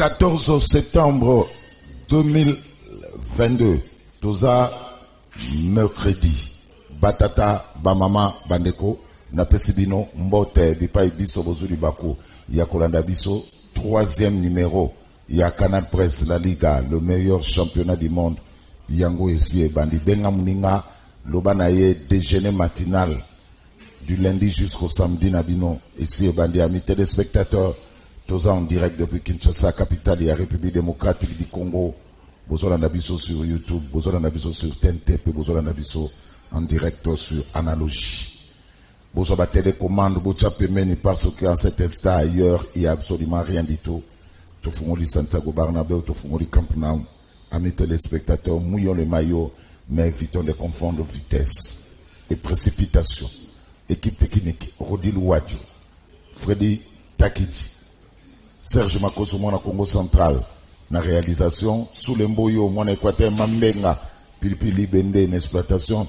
14 septembre 2022, toza mercredi, batata, bamama, bandeko, na pesibino, mbote, bipa ibiso, bozuli bako, ya kolanda biso, 3e numéro, ya Canal Presse, la Liga, le meilleur championnat du monde, yango ici, bandi, benga muninga, lobanaye, déjeuner matinal, du lundi jusqu'au samedi, nabino, ici, bandi, amis téléspectateurs, tous en direct depuis Kinshasa, capitale de la République démocratique du Congo. Bozola Nabiso sur YouTube, Bozola Nabiso sur TNT, Bozola Nabiso en direct sur Analogie. Bozola télécommande, Bocha Pemeni, parce qu'en cet instant ailleurs, il n'y a absolument rien du tout. Tofungoli Santiago Barnabé, Tofungoli Camp Nou, amis téléspectateurs, mouillons le maillot, mais évitons de confondre vitesse et précipitation. Équipe technique, Rodil Ouadjo, Freddy Takiti, Serge Makoso, na Congo Central, na réalisation, sous le Mboyo, mon Équateur, Mambenga, Pilipili Bende, une exploitation,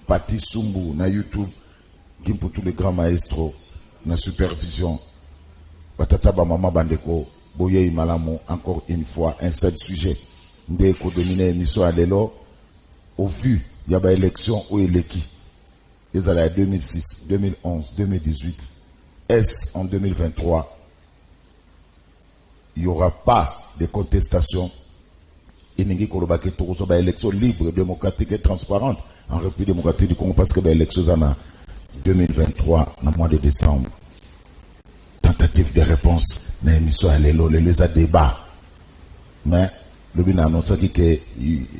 Pati Sumbu, na YouTube, pour tous les grands maestros, na supervision, Batata Bamama Bandeko, Boye Malamo, encore une fois, un seul sujet, Ndeko dominé émission à l'élo, au vu, il y a une élection où il est qui? Ils allaient à 2006, 2011, 2018, est-ce en 2023? Il n'y aura pas de contestation. Il n'y aura pas d'élection libre, démocratique et transparente en République démocratique du Congo parce que l'élection en 2023, en mois de décembre. Tentative de réponse, mais l'émission à l'élo, les a débat. Mais le bin a annoncé qu'il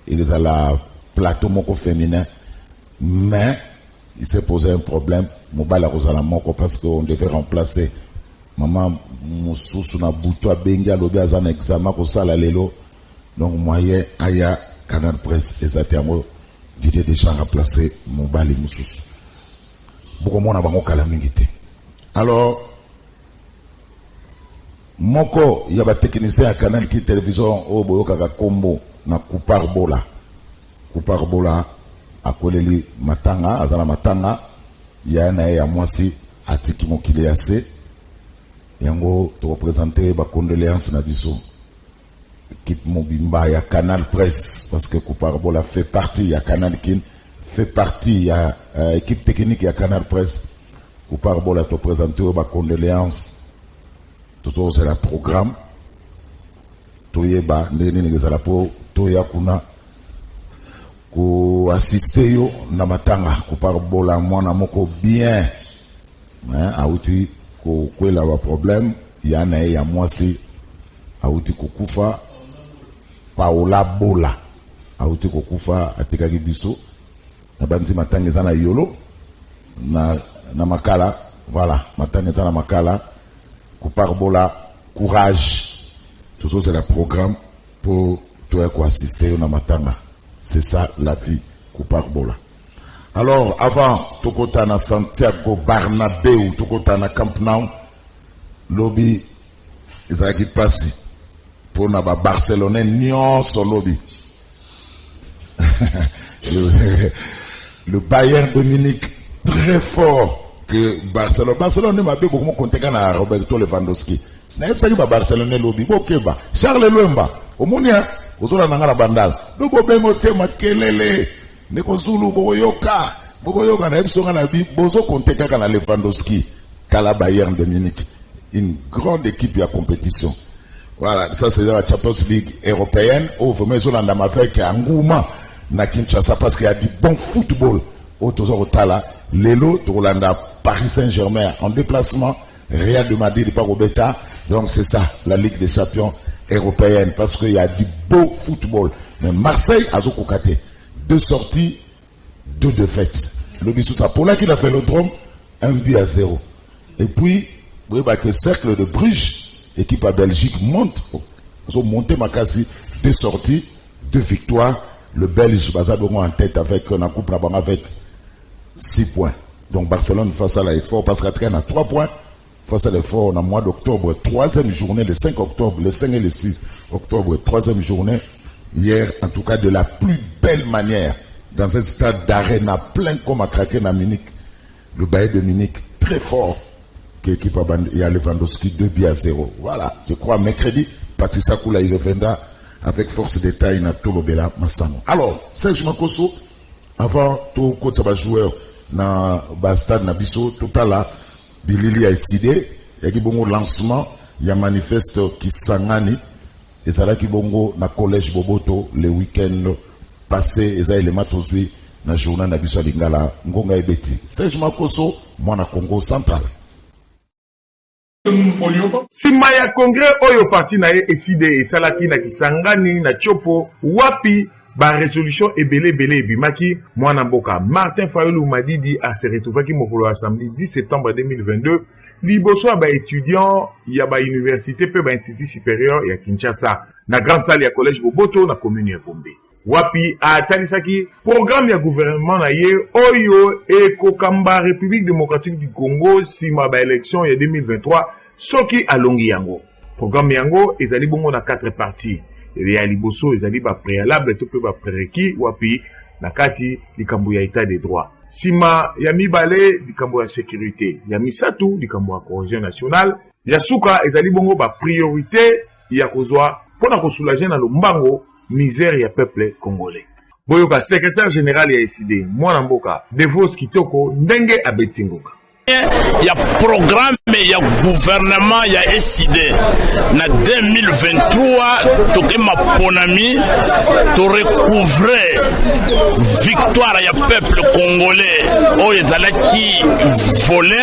y a la plateau moko féminin, mais il s'est posé un problème. Mobile a moko parce qu'on devait remplacer. Maman Moussou na Boutoua Benga lobi azan examen ko sala lelo donc moyen aya Canal Presse exactement Didier déjà remplacé Mobali Moussou beaucoup mona bango kala mingité. Alors moko ya ba technicien à Canal qui télévision o boyoka ka kombo na Kupar Bola akoleli matanga azana matanga ya na ya mwasi atiki mokile yase yango to représenter ba condoléances na biso équipe Mobimba ya Canal Presse parce que Kupar Bola fait partie ya Canal Kin fait partie ya équipe technique ya Canal Presse. Kupar Bola to présenter ba condoléances tout c'est la programme to yeba ndeni ngezala po to ya kuna ko assister yo na matanga Kupar Bola mwana moko bien auti ko la ba problème yana ya mwasi auti kukufa Paola Bola auti kukufa atika kibiso na banzi matangeza na yolo na makala voilà matangeza na makala Kupar Bola courage tout ça c'est le programme pour toi ko assister na matanga c'est ça la vie Kupar Bola. Alors, avant, Tokota na Santiago Barnabé ou Tokota na Camp Nou, lobby, Isaac Passi, pour na Barcelone, Nyon son lobby. Le Bayern de Munich, très fort que Barcelone. Barcelone m'a bien beaucoup compté à Roberto Lewandowski. Na yepsaki ba Barcelone lobby, bokeba. Charles Lemba, omonia, ozola nanga la bandal. Dubo bengo tema kelele. Neko Zulu Bogoyoka na ebisonga na bi bozo konte kaka na Lewandowski kala Bayern de Munich, une grande équipe à compétition. Voilà, ça c'est la Champions League européenne où vraiment ils ont l'andama avec Angouma na Kinshasa parce qu'il y a du bon football au Tozo Tala, Lelo Tolanda Paris Saint-Germain en déplacement, Real de Madrid par Robeta. Donc c'est ça la Ligue des Champions européenne parce qu'il y a du beau football. Mais Marseille a Zokokate. 2 sorties, 2 défaites. Le Bissou Sapola qui a fait le drôme, 1-0. Et puis, vous voyez que le cercle de Bruges, équipe à Belgique, monte. Ils ont monté Makassi, 2 sorties, 2 victoires. Le Belge, Bazabongo en tête avec un couple avec 6 points. Donc Barcelone face à l'effort, parce qu'Atrian a 3 points. Face à l'effort, on a mois d'octobre, 3e journée, le 5 octobre, le 5 et le 6 octobre, 3e journée. Hier, en tout cas, de la plus belle manière, dans un stade d'arena plein comme à craquer à Munich, le Bayern de Munich, très fort, qui équipe à Lewandowski 2-0. Voilà, je crois mercredi, Patricia Kula il reviendra avec force détail na Tolobela Massano. Alors, Serge Makoso, avant tout coach ba joueur na Bastad na Bisso, tout à l'heure, Bilili a décidé, il y a un lancement, il y a un manifeste qui s'engage, et ça là qui bongo na collège Boboto le week-end passé, et ça il est matosui na journée na Bisso Lingala, Ngonga Ebeti. Serge Makoso, moi na Congo central. Sima ya congrès oyo parti na ye eside esalaki na Kisangani na Chopo wapi ba résolution ebele ebimaki mwana mboka Martin Fayulu Madidi a se retrouvaki mokolo ya samedi 10 septembre 2022 liboso ya ba étudiant ya ba université pe ba institut supérieur ya Kinshasa na grande salle ya collège Boboto na commune ya Bombe wapi atalisaki programme ya gouvernement na ye oyo ekokamba République démocratique du Congo sima ba élection ya 2023 soki alongi yango programme yango ezali bongo na 4 parties ya liboso ezali ba préalable to pe ba prérequis wapi na kati likambo ya état des droits sima ya mibale likambo ya sécurité ya misatu likambo ya cohésion nationale ya suka ezali bongo ba priorité ya kozwa pona kosoulager na lombango misère ya peuple congolais. Boyoka secrétaire général ya SID mwana mboka Devos Kitoko ndenge abetingoka ya programme ya gouvernement ya SID na 2023 toke maponami to recouvrer victoire ya peuple congolais oyo ezalaki volé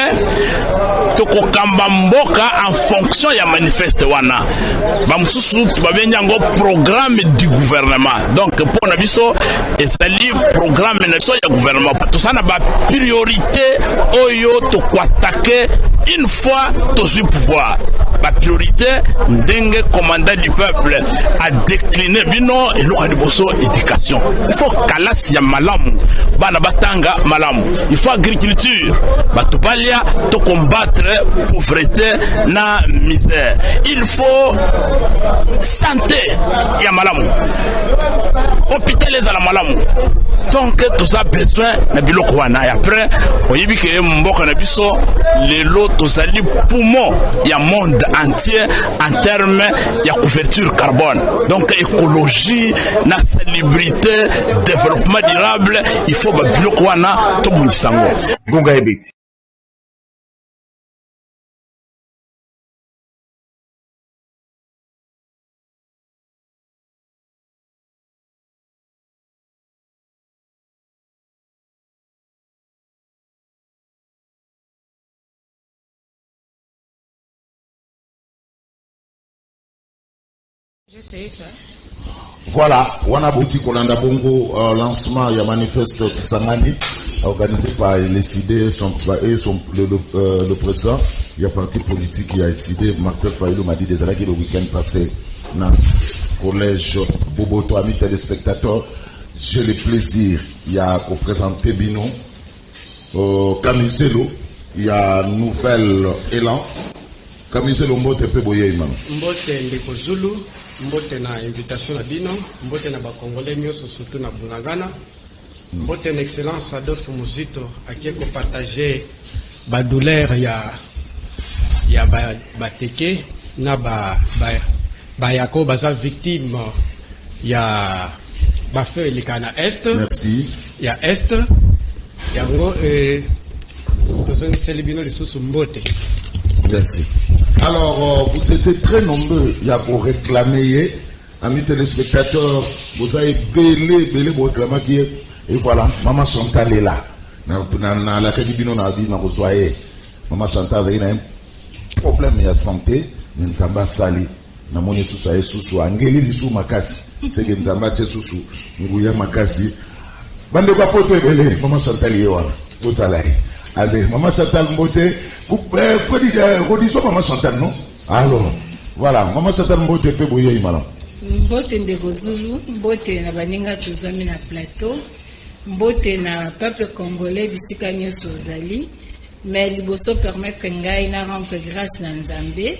toko kamba mboka en fonction ya manifeste wana bamususu babengi yango programme du gouvernement donc pona biso ezali programme na biso ya gouvernement tosana ba priorité oyo to attaquer une fois tous le pouvoir. La priorité, ndenge commandant du peuple a décliné bino et l'oriboso éducation. Il faut kalas ya malamu, bana batanga malamu. Il faut agriculture, batubalia to combattre pauvreté na misère. Il faut santé ya malamu. Hôpital les ala malamu. Donc tout ça besoin na biloko wana. Et après, oyebi ke mboka na biso les lots tozali poumon ya monde entier en termes de couverture carbone. Donc écologie, na salubrité, développement durable, il faut biloko wana to bunisango. Gonga ebeti. Voilà, Wanabouti Kolanda Bongo, lancement, il y a manifeste Kisangani, organisé par les SID et le président. Il y a parti politique qui a décidé, Martin Fayulu m'a dit des années le week-end passé dans le collège Boboto, amis téléspectateurs. J'ai le plaisir, il y a qu'au présenter Bino, Camiselo, il y a Nouvel Élan. Camiselo Mbote Peboye Imam. Mbote Ndeko Zulu. Mbote na invitation na bino, mbote na ba Congolais nyonso surtout na Bunagana. Mbote na excellence Adolphe Muzito akieko partager ba douleur ya ba teke na ba yako baza victime ya ba feu elikana est. Merci. Ya est. Yango tozongi selibino lisusu mbote. Merci. Alors, vous étiez très nombreux pour réclamer, amis téléspectateurs, vous avez belé pour réclamer qui est, et voilà, Maman Chantal est là. Dans la Kadibino, on a dit, Maman Chantal a un problème de santé, mais nous avons sali, nous avons sous angeli sous makasi, c'est que nous avons sous ngouya makasi. Bande quoi pour te belé, Maman Chantal est là, tout à l'heure. Allez, Maman Chantal Mbote, faut dire, redisons Maman Chantal, non? Alors, voilà, Maman Chantal Mbote peut bouiller, madame. Mbote Ndeko Zulu, Mbote na baninga tozami na plateau, Mbote na peuple congolais bisika nyonso ozali, mais liboso permettre ngai na rendre grâce na Nzambe,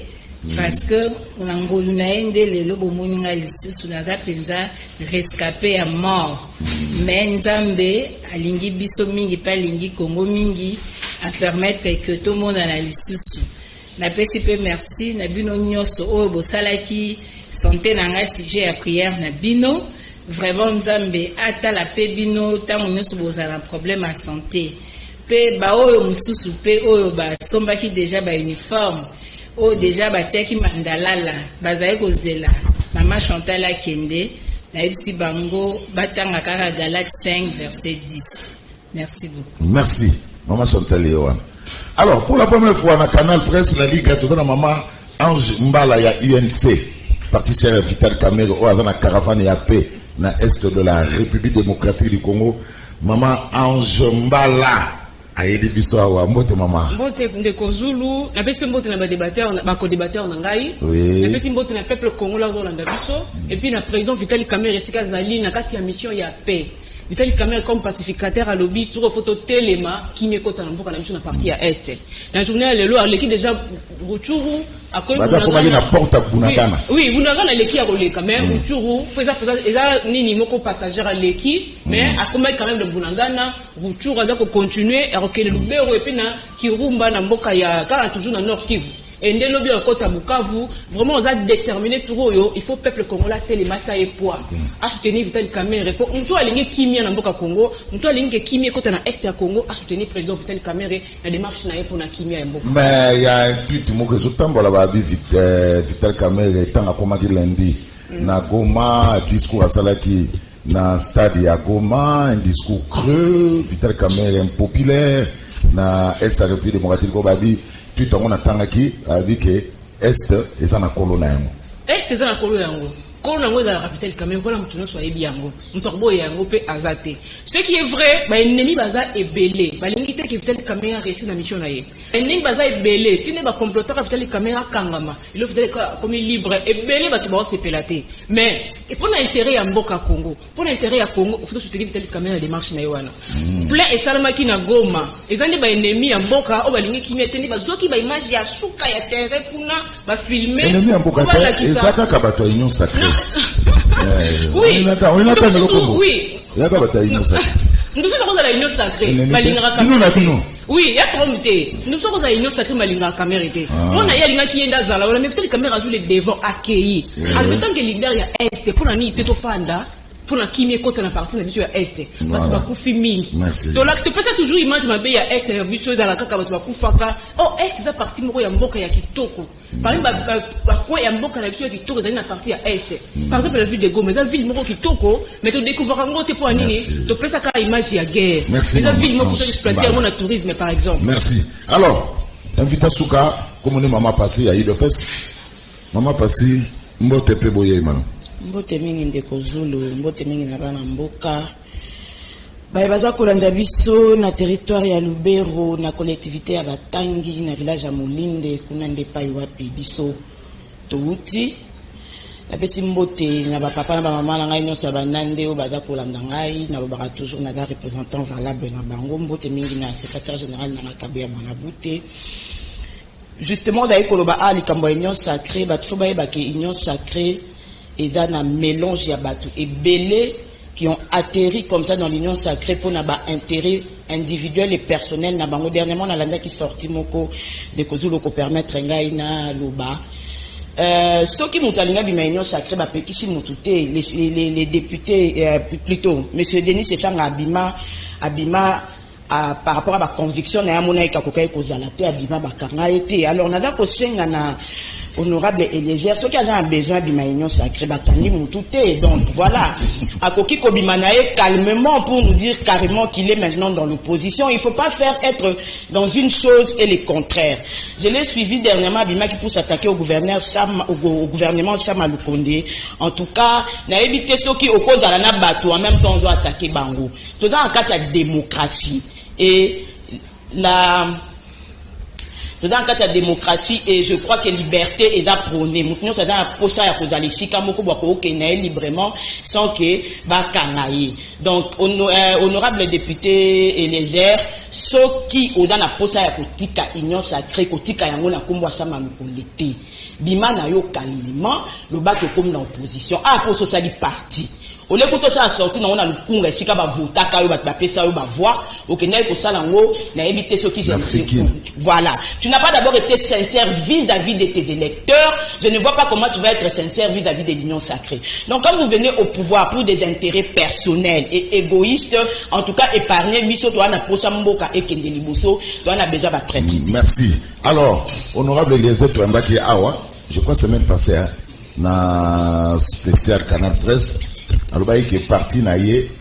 parce que na ngolu na ende lelo bomoni nga lisusu naza penza rescapé à mort. Mais Nzambe alingi biso mingi pa lingi Congo mingi à permettre que tout le monde a la lisusu. Na pesi pe merci na bino nyonso oyo bosalaki santé nanga sujet ya prière na bino vraiment nzambe atala pe bino tango nyonso bozala problème à santé pe ba oyo mususu pe oyo ba sombaki déjà ba uniforme oyo déjà batiaki mandalala bazali kozela mama Chantal Akende na yebisi bango batanga kaka Galates 5 verset 10. Merci beaucoup. Merci maman Chantal Yohan. Alors pour la première fois na Canal Presse la Ligue tout na maman Ange Mbala ya UNC parti chef Vital Kamerhe au azana caravane ya paix na est de la République démocratique du Congo. Maman Ange Mbala ayebi biso awa mbote mama. Mbote ndeko Zulu na pesi mbote na ba débatteur na ba co-débatteur na ngai. Oui. Na pesi mbote na peuple congolais Rolanda biso et puis na président Vital Kamerhe esika zali na kati ya mission ya paix. Vital Kamerhe comme pacificateur à lobby sur photo telema qui me kota na mboka na biso na partie ya est. La journée lelo aleki déjà Ruchuru akoyi na porte Bunagana. Oui, Bunagana leki ya koleka mais Ruchuru faisait nini moko passager aleki mais akoyi quand même de Bunagana Ruchuru aza ko continuer à recueillir Lubero et puis na Kirumba na mboka ya kana toujours na Nord Kivu. Et dès lobby encore à Bukavu, vraiment on a déterminé tout yo, il faut peuple congolais télémata et poids à soutenir Vital Kamerhe. Pour nous aller kimia na mboka Congo, nous aller kimia côté na est ya Congo à soutenir président Vital Kamerhe na démarche na pour na kimia ya mboka. Mais il y a un tweet mo que zotambo la ba Vital Kamerhe tant à comment dire lundi na Goma discours à Salaki na stade ya Goma un discours creux Vital Kamerhe impopulaire na est République démocratique ko babi tout le monde attend qui a dit que est et na kolona yango est na kolona yango kolona yango za Vital Kamerhe pour mutuno so yebi yango mutorbo yango pe azate ce qui est vrai ba ennemi baza ebele balingi te que Vital Kamerhe a réussi na mission na ye ennemi baza ebele tine ba comploteur Vital Kamerhe kangama il faut comme libre ebele ba to ba sepelate mais et pour l'intérêt ya mboka Congo pour l'intérêt ya Congo il faut soutenir Vital Kamerhe la démarche na yoana plein et salamaki na Goma ezandi ba ennemi ya mboka o balingi kimia tene bazoki ba image ya suka ya terrain kuna ba filmer ennemi ya mboka ezaka ka bato union sacrée oui oui yaka bato union sacrée nous sommes dans la union sacrée balingaka Kamerhe oui ya prometé nous sommes dans la union sacrée balingaka Kamerhe on a yalinga ki yenda zala on a Vital Kamerhe azule devant accueilli en tant que leader ya est pour na ni teto fanda pour la kimie côté na partie na biso ya est bato bakufi mingi to la to pesa toujours image mabe ya est ya biso za la kaka bato bakufaka oh est za partie moko ya mboka ya kitoko par exemple ba quoi ya mboka na biso ya kitoko za na partie ya est par exemple la ville de Goma za ville moko kitoko mais to découvrir ngote pour nini to pesa ka image ya guerre za ville moko to exploiter mon tourisme par exemple. Merci. Alors invite Souka comme on est maman passé à Idopes maman passé mbote pe boye mano mbote mingi ndeko Zulu mbote mingi na bana mboka baza kolanda biso na territoire ya Lubero na collectivité ya Batangi na village ya Molinde kuna ndepa wapi biso touti la pesi mbote na ba papa na ba mama na ngai nyonso banande o baza kolanda ngai na ba toujours na représentant valable na bango mbote mingi na secrétaire général na Kabya Manabute justement za ekoloba likambo ya union sacrée bato ba yeba ke union sacrée et un mélange ya batu et belé qui ont atterri comme ça dans l'union sacrée pour n'avoir intérêt individuel et personnel na bango dernièrement na landa qui sorti moko de kozulu ko permettre ngai na loba ceux qui mutalinga bima union sacrée ba pekisi mututé les députés plutôt monsieur Denis c'est ça abima par rapport à ma conviction na mona ikakokai kozala te abima bakanga été alors naza ko senga na honorable Eliezer, ceux qui ont besoin d'une union sacrée, donc voilà, à Koki Kobimanae calmement pour nous dire carrément qu'il est maintenant dans l'opposition. Il ne faut pas faire être dans une chose et le contraire. Je l'ai suivi dernièrement, Bima qui pousse s'attaquer au gouvernement Sam Lukonde. En tout cas, n'a évité ceux qui opposent à la bateau en même temps ils ont attaqué Bango. Tout ça en cas de démocratie et dans un cas de démocratie et je crois que liberté est prônée. Nous ça un posa ya kozali sika moko bwa ko kenaye librement sans que ba kanaye. Donc honorable député Eliezer ceux qui osana posa ya kotika union sacrée kotika yango na kombo sama mikolete. Bima na yo calmement le ba comme dans opposition pour sociali parti. au lieu que ça sorti on a le kunga esika ba vota ka yo ba pesa yo ba voix OK na ko sala ngo na éviter ceux qui j'aime. Voilà, tu n'as pas d'abord été sincère vis-à-vis de tes électeurs, je ne vois pas comment tu vas être sincère vis-à-vis de l'union sacrée. Donc quand vous venez au pouvoir pour des intérêts personnels et égoïstes, en tout cas épargner biso to na posa mboka et kende liboso, to na besoin ba traiter. Merci. Alors, honorable Eliezer Touambaki Awa, je crois semaine passée na spécial Canal 13, alors qui est parti na yé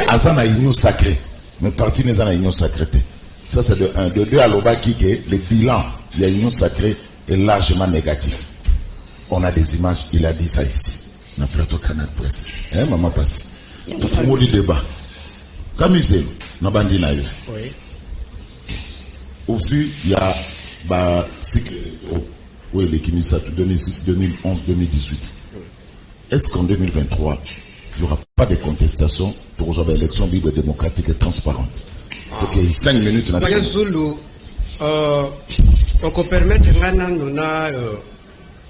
azana union sacrée, mais parti n'est na union sacrée. Ça c'est de 1, de 2 à l'Obaki que le bilan de l'union sacrée est largement négatif. On a des images, il a dit ça ici, na plateau Canal Presse. Hein, maman passe. Tout le monde débat. Kamisé, na bandi na yo. Oui. Au vu, il y a bah cycle oui, les Kimisa 2006, 2011, 2018. Est-ce qu'en 2023, il n'y aura pas de contestation pour une élection libre, démocratique et transparente? Ok, 5 minutes. On peut permettre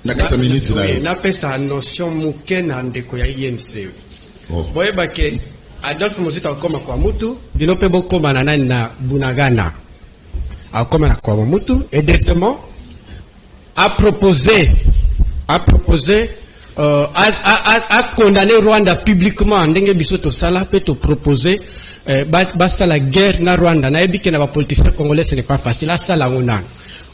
na 4 minutes na pesa notion mukena ndeko ya INC. Boye bake Adolphe Muzito akoma kwa mutu, binope bokoma na nani na Bunagana. Akoma na kwa mutu et deuxièmement a proposé a condamné Rwanda publiquement ndenge bisoto sala peut te proposer basta la guerre na Rwanda na ebike na ba politiciens congolais ce n'est pas facile à sala ngona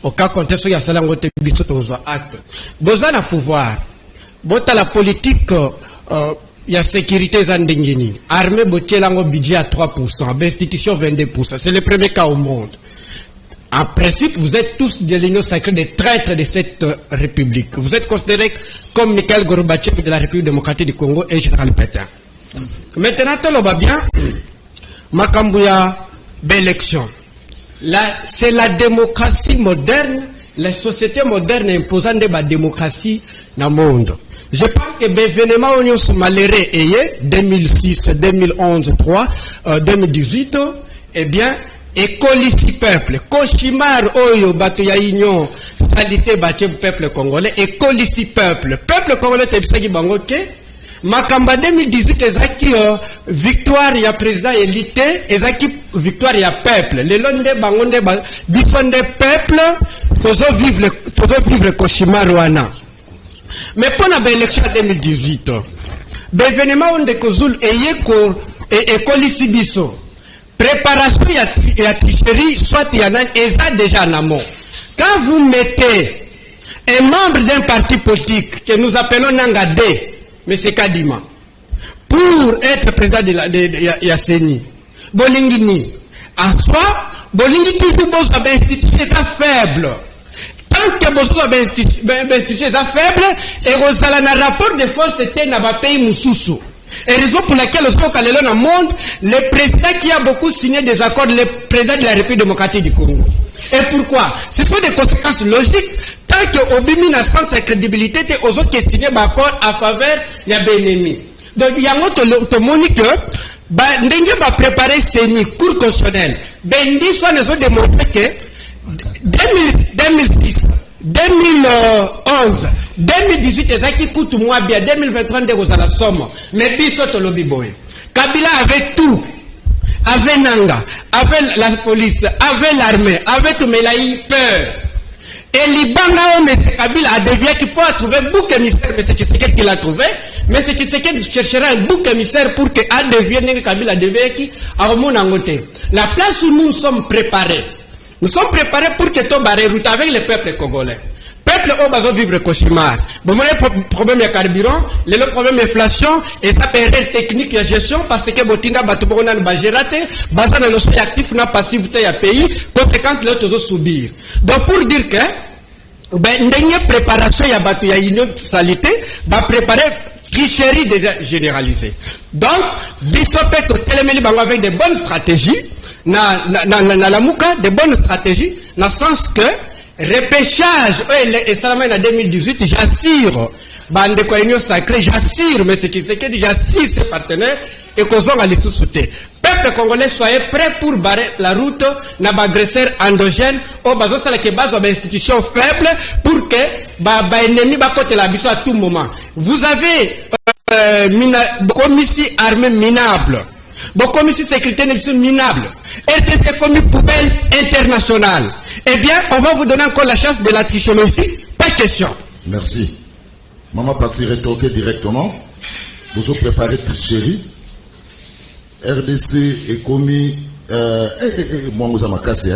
au cas contexte ya sala ngote bisoto zo acte boza na pouvoir bota la politique ya sécurité za ndengeni armée botiela ngo budget à 3%, institution 22%, c'est le premier cas au monde. En principe, vous êtes tous de l'union sacrée des traîtres de cette république. Vous êtes considérés comme Mikhail Gorbatchev de la République démocratique du Congo et Général Pétain. Maintenant, on va bien. Makambouya, d'élection. C'est la démocratie moderne, la société moderne imposant de la démocratie dans le monde. Je pense que l'événement où nous sommes malheureux, 2006, 2011, 2018, eh bien, écolisi peuple, Koshimar Oyo Batoya Union, salité bâtie peuple congolais, écolisi peuple congolais, Tebisaki Bangoke, Makamba 2018, ezaki victoire ya président élité, ezaki victoire ya peuple. Le londe bangonde bisonde peuple, tozo vivre Koshimar Wana. Mais pendant l'élection 2018, l'événement où on découle écolisi biso. Préparation et la tricherie, soit il y en a déjà en amont. Quand vous mettez un membre d'un parti politique que nous appelons Nangade, M. Kadima, pour être président de Yasseni, Bolingini, en soi, Bolingi toujours besoin d'institutions faibles. Tant que besoin d'institutions faibles, et vous avez un rapport de force, c'était dans le pays Moussoussou. Et raison pour laquelle dans le monde, le président qui a beaucoup signé des accords, le président de la République démocratique du Congo. Et pourquoi? Ce sont des conséquences logiques. Tant que Obimi n'a sans sa crédibilité, aux autres qui signé des accords à faveur de l'ennemi. Donc il y a un autre que Ndenge va préparer CENI, cours constitutionnel. Bendi soit nous ont démontré que 2006, 2011, 2018, et ça qui coûte moins bien, 2023, vous à la somme. Mais biso lobby boy. Kabila avait tout. Avait Nanga, avait la police, avait l'armée, avait tout, mais il a eu peur. Et Libanga, M. Kabila a dévié qui peut trouver un bouc émissaire, mais c'est Tshisekedi qui l'a trouvé. Mais c'est Tshisekedi qui cherchera un bouc émissaire pour que a dévié Kabila a dévié qui a remonté en côté. La place où nous sommes préparés. Nous sommes préparés pour que tout barre route avec le peuple congolais. Peuple au besoin de vivre cauchemar. Bon, le problème de carburant, le problème d'inflation, et ça peut être technique de gestion parce que Botinga Batubona n'a pas géré, basé dans nos actifs, n'a passivité à pays, conséquences de l'autre subir. Donc pour dire que, ben, dernière préparation, il y a battu, il y a une salité, va préparer tricherie déjà généralisée. Donc, Bissopet au téléméli avec de bonnes stratégies, na la mouka, de bonnes stratégies, dans le sens que, repêchage, et ça en 2018, j'assure, bande de union sacrée, j'assure, mais ce qui c'est que j'assure ses partenaires, et qu'on a les sous-soutés. Peuple congolais, soyez prêts pour barrer la route n'a pas agresseur endogène au bazo ça qui base des institutions faibles pour que ennemi va côté la biso à tout moment. Vous avez commissi armée minable. Commissi sécurité minable. RDC commis poubelle internationale. Eh bien, on va vous donner encore la chance de la trichologie. Pas de question. Merci. Maman passe rétorquer directement. Vous avez préparé tricherie. RDC est commis. Moi, vous avez cassé.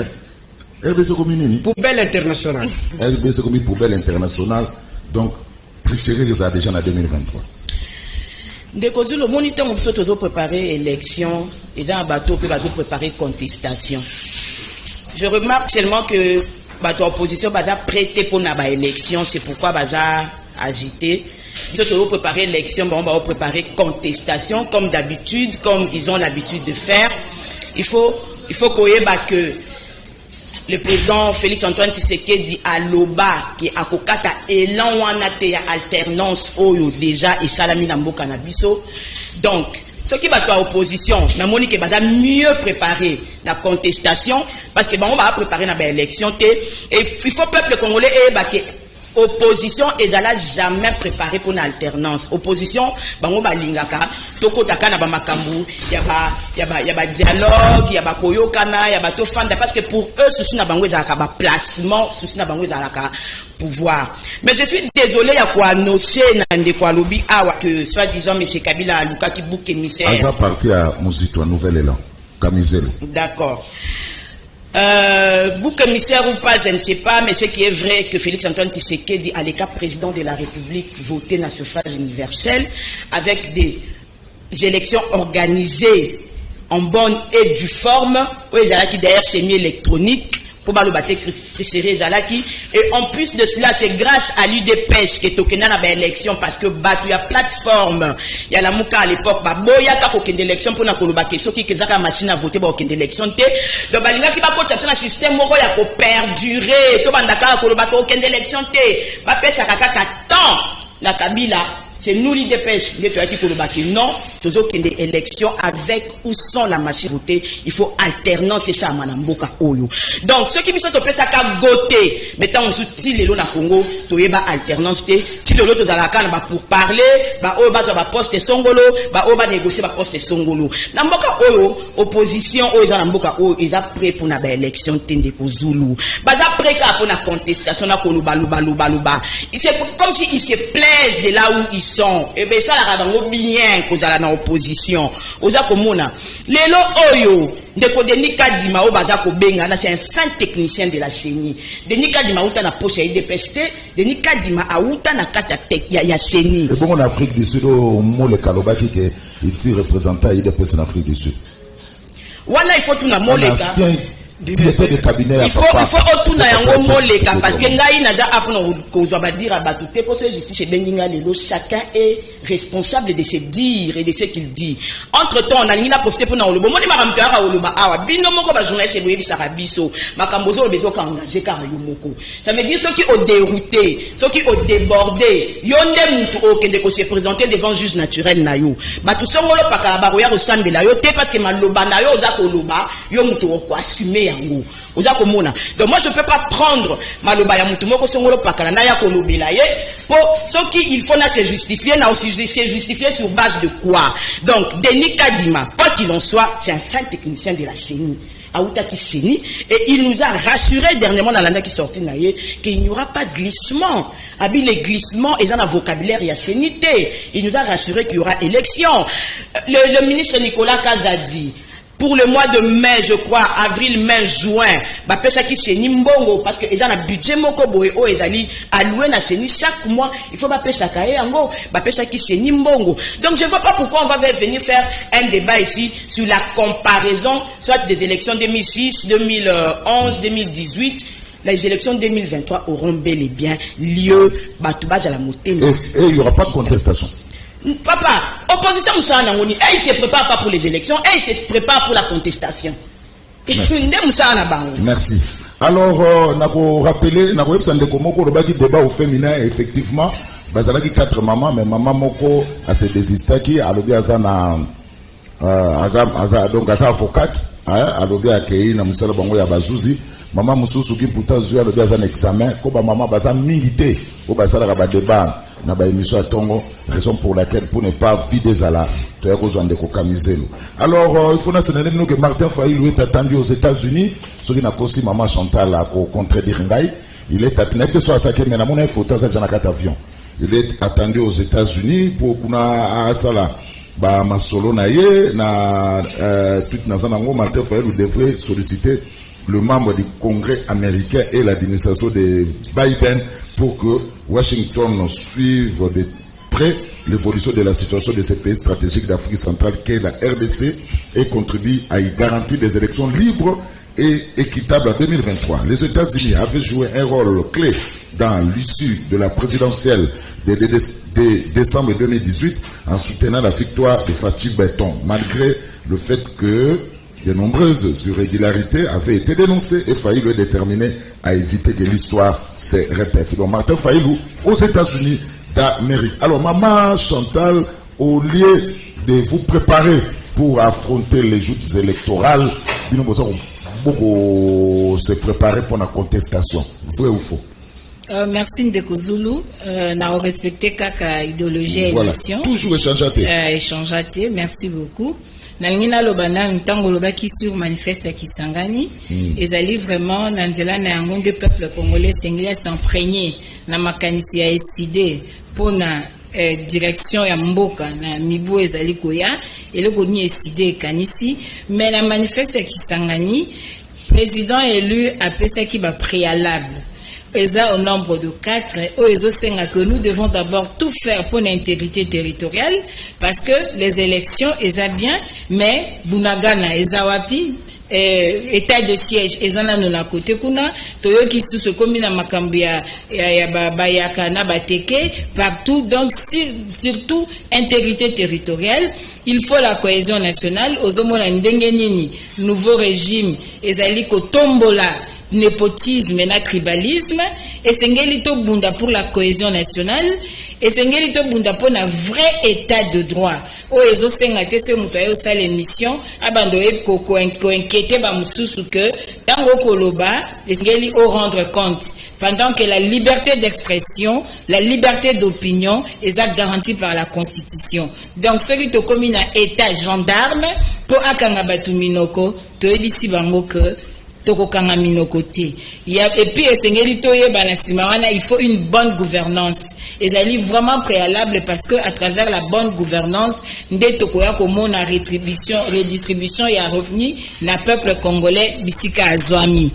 RDC commis nini? Poubelle internationale. RDC commis poubelle internationale. Donc, tricherie, ça a déjà en 2023. Ndeko Zulu, moniteur, on peut préparer élection. Et un bateau qui va préparer contestation. Je remarque seulement que l'opposition va prêter pour la élection. C'est pourquoi va agiter. Ils ont préparé l'élection, on va préparer contestation, comme d'habitude, comme ils ont l'habitude de faire. Il faut qu'on y ait que le président Félix Antoine Tshisekedi à l'Oba, qui est à Kokata, et l'enwanate à alternance, déjà, et salami nambo canabiso. Donc, ce qui va être opposition, la Monique va mieux préparer la contestation, parce que on va préparer l'élection, et il faut peuple congolais et opposition et là jamais préparé pour une alternance. Opposition, bango balingaka, toko takana ba makambu, y a dialogue, y a koyokana, y a tofanda parce que pour eux souci na bango ezalaka ba placement, souci na bango ezalaka pouvoir. Mais je suis désolé ya ko annoncer na ndeko alobi awa que soi-disant monsieur Kabila aluka ki bouc émissaire. Aza parti à Muzito, nouvel élan. Camisel. D'accord. Bouc émissaire ou pas, je ne sais pas, mais ce qui est vrai que Félix Antoine Tshisekedi, à l'état président de la République, voté dans le suffrage universel, avec des élections organisées en bonne et due forme, oui, qui d'ailleurs semi-électronique, pour le battre tricherie Zalaki, et en plus de cela, c'est grâce à l'UDPS qui est tokené dans l'élection, parce que il y a plateforme, il y a la mouka à l'époque, il y a aucune élection pour la question qui est machine à voter pour aucune élection. Donc, il y a qui va continuer un système où il y a perdurer, tout le monde a aucune élection. Il y a temps, la Kabila. C'est nous l'IDPS, non, tous autres élections avec ou sans la machine votée, il faut alternance et ça à Manamboka Oyo. Donc, ceux qui me sont opérés, ça qu'a goté, mettons en soutien les lots na Congo, tu as alternance, tu le lot aux alakans pour parler, va poster songolo, va négocier, va poster songolo. Namboka Oyo, opposition, Oyo, Namboka Oyo, ils ont prêt pour la élection, tende ko Zulu. Ils ont prêt pour la contestation, na Koluba, luba. C'est comme s'ils se plaisent de là où ils sont. Et bien ça la rabango bien qu'on a dans opposition. Oza komona. Lelo oyo ndeko Denis Kadima o baza ko benga na c'est un fin technicien de la CENI. Denis Kadima uta na poche ya DPST, Denis Kadima a uta na kata tek ya CENI. Et bon en Afrique du Sud au mot le Kalobaki que il s'y représentant à IDPS en Afrique du Sud. Wana il faut tout na moleka. Il faut autour yango moleka parce que ngai naza apona ko ba dire à batute pour ce justice benginga lelo chacun est responsable de ses dires et de ce qu'il dit. Entre temps on a nina profiter pour na olobo moni makamkara oloba awa bino moko ba journaliste boyebi sarabiso makambozo lobezo ka engager car yo moko. Ça veut dire ceux qui ont dérouté, ceux qui ont débordé, yonde mutu okende ko se présenter devant juge naturel na yo. Ba tout songolo pakala ba roya ressemble yo te parce que maloba na yo za ko loba yo mutu ko assumer. Donc moi je ne peux pas prendre maloba ya mutu moko songolo pakala na ya kolobela ye pour ce qui il faut na se justifier na aussi se justifier sur base de quoi. Donc Denis Kadima, quoi qu'il en soit, c'est un fin technicien de la CENI. Aoutaki CENI et il nous a rassuré dernièrement dans l'année qui sortit naïe qu'il n'y aura pas de glissement. Abi les glissements et dans le vocabulaire il y a CENI. Il nous a rassuré qu'il y aura élection. Le ministre Nicolas Kazadi pour le mois de mai, je crois, avril, mai, juin, bah, ça qui c'est nimbongo, parce que ils ont un budget moko boé, oh, ils allaient allouer na CENI chaque mois, il faut bah, ça kaye, ango, bah, ça qui c'est nimbongo. Donc, je vois pas pourquoi on va venir faire un débat ici sur la comparaison, soit des élections 2006, 2011, 2018, les élections 2023 auront bel et bien lieu, bah, tout bas à la montée. Et il n'y aura pas de contestation. Papa, opposition il se prépare pas pour les élections, il se prépare pour la contestation. Merci. Alors, nous rappeler, nous avons débat au féminin, effectivement, bazalaki 4 mamans, mais maman moko a se désisté qui a lobby azana donc aza avocate, a lobby accueilli na musala bango ya bazuzi. Maman mususu qui pourtant zua lobby azana examen, ko ba maman baza milité, ko basala ba débat. na ba émission à Tongo, raison pour laquelle pour ne pas vider Zala, tu as besoin de kokamiser. Alors il faut nationaliser nous que Martin Fayulu est attendu aux États-Unis, ce qui n'a pas aussi maman Chantal à contredire Ngai. Il est attendu sur sa mais na mon photo ça dans la avion. Il est attendu aux États-Unis pour kuna asala ba masolo na ye na tout nazanango Martin Fayulu devrait solliciter le membre du Congrès américain et l'administration de Biden pour que Washington suive de près l'évolution de la situation de ces pays stratégiques d'Afrique centrale qu'est la RDC et contribue à y garantir des élections libres et équitables en 2023. Les États-Unis avaient joué un rôle clé dans l'issue de la présidentielle de décembre 2018 en soutenant la victoire de Fatih Benton, malgré le fait que de nombreuses irrégularités avaient été dénoncées et Fayulu est déterminé à éviter que l'histoire se répète. Donc Martin Fayulu aux États-Unis d'Amérique. Alors maman Chantal, au lieu de vous préparer pour affronter les joutes électorales, beaucoup se préparer pour la contestation. Vrai ou faux? Merci Ndeko Zulu. N'a respecté kaka idéologie et émission. Toujours échangeaté. Merci beaucoup. Nalingina lobana ntango lobaki sur manifeste Kisangani ezali vraiment nanzela na yango de peuple congolais senglia s'imprégner na makanisi ya SID pour na direction ya mboka na mibu ezali koya eloko ni SID kanisi mais la manifeste Kisangani président élu a pesa ki ba préalable au nombre de 4, que nous devons d'abord tout faire pour l'intégrité territoriale, parce que les élections, elles bien, mais Bunagana, Ezawapi, état de siège, Ezana nona côté kuna, Toyo qui se commune à Makambia, Bayakana, Bateke, partout, donc surtout intégrité territoriale. Il faut la cohésion nationale, Ozomona Ndengenini, nouveau régime, Ezaliko Tombola, népotisme et tribalisme et sengelito bunda pour la cohésion nationale et sengelito bunda pour un vrai état de droit o ezo sengate ce mutayo sa l'émission abando ko inquiéter ba mususu que tango koloba sengeli au rendre compte pendant que la liberté d'expression, la liberté d'opinion est garantie par la Constitution. Donc ceux qui te communent à état gendarme pour akanga batu minoko to ebisi bango que et puis il faut une bonne gouvernance et ça est vraiment préalable parce que à travers la bonne gouvernance la redistribution et à revenu na peuple congolais bisika azwami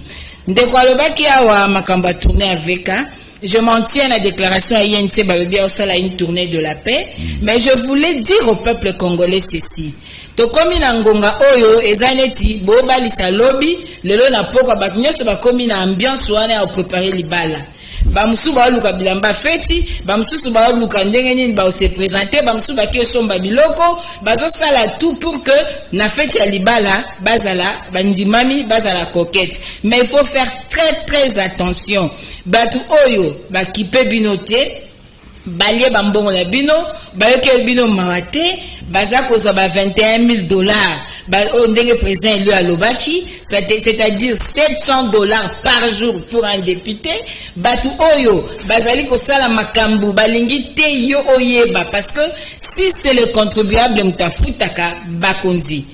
je m'en tiens à la déclaration à INT Balobia Osala une tournée de la paix mais je voulais dire au peuple congolais ceci. Tokomi na ngonga oyo ezaneti bobalisa lobby lelo na poko ba nyoso ba komi na ambiance wana ya préparer libala ba musu ba luka bilamba feti ba musu ba luka ndenge nini ba se présenter ba musu ba kesomba biloko bazo sala tout pour que na feti ya libala bazala bandimami bazala coquette mais il faut faire très attention batu oyo ba kipe binote balie bambongo na bino bayoke bino mawate baza koza ba $21,000 ba ndenge président élu à Lobaki c'est-à-dire $700 par jour pour un député batu oyo bazali ko sala makambu balingi te yo oyeba parce que si c'est le contribuable mtafutaka bakonzi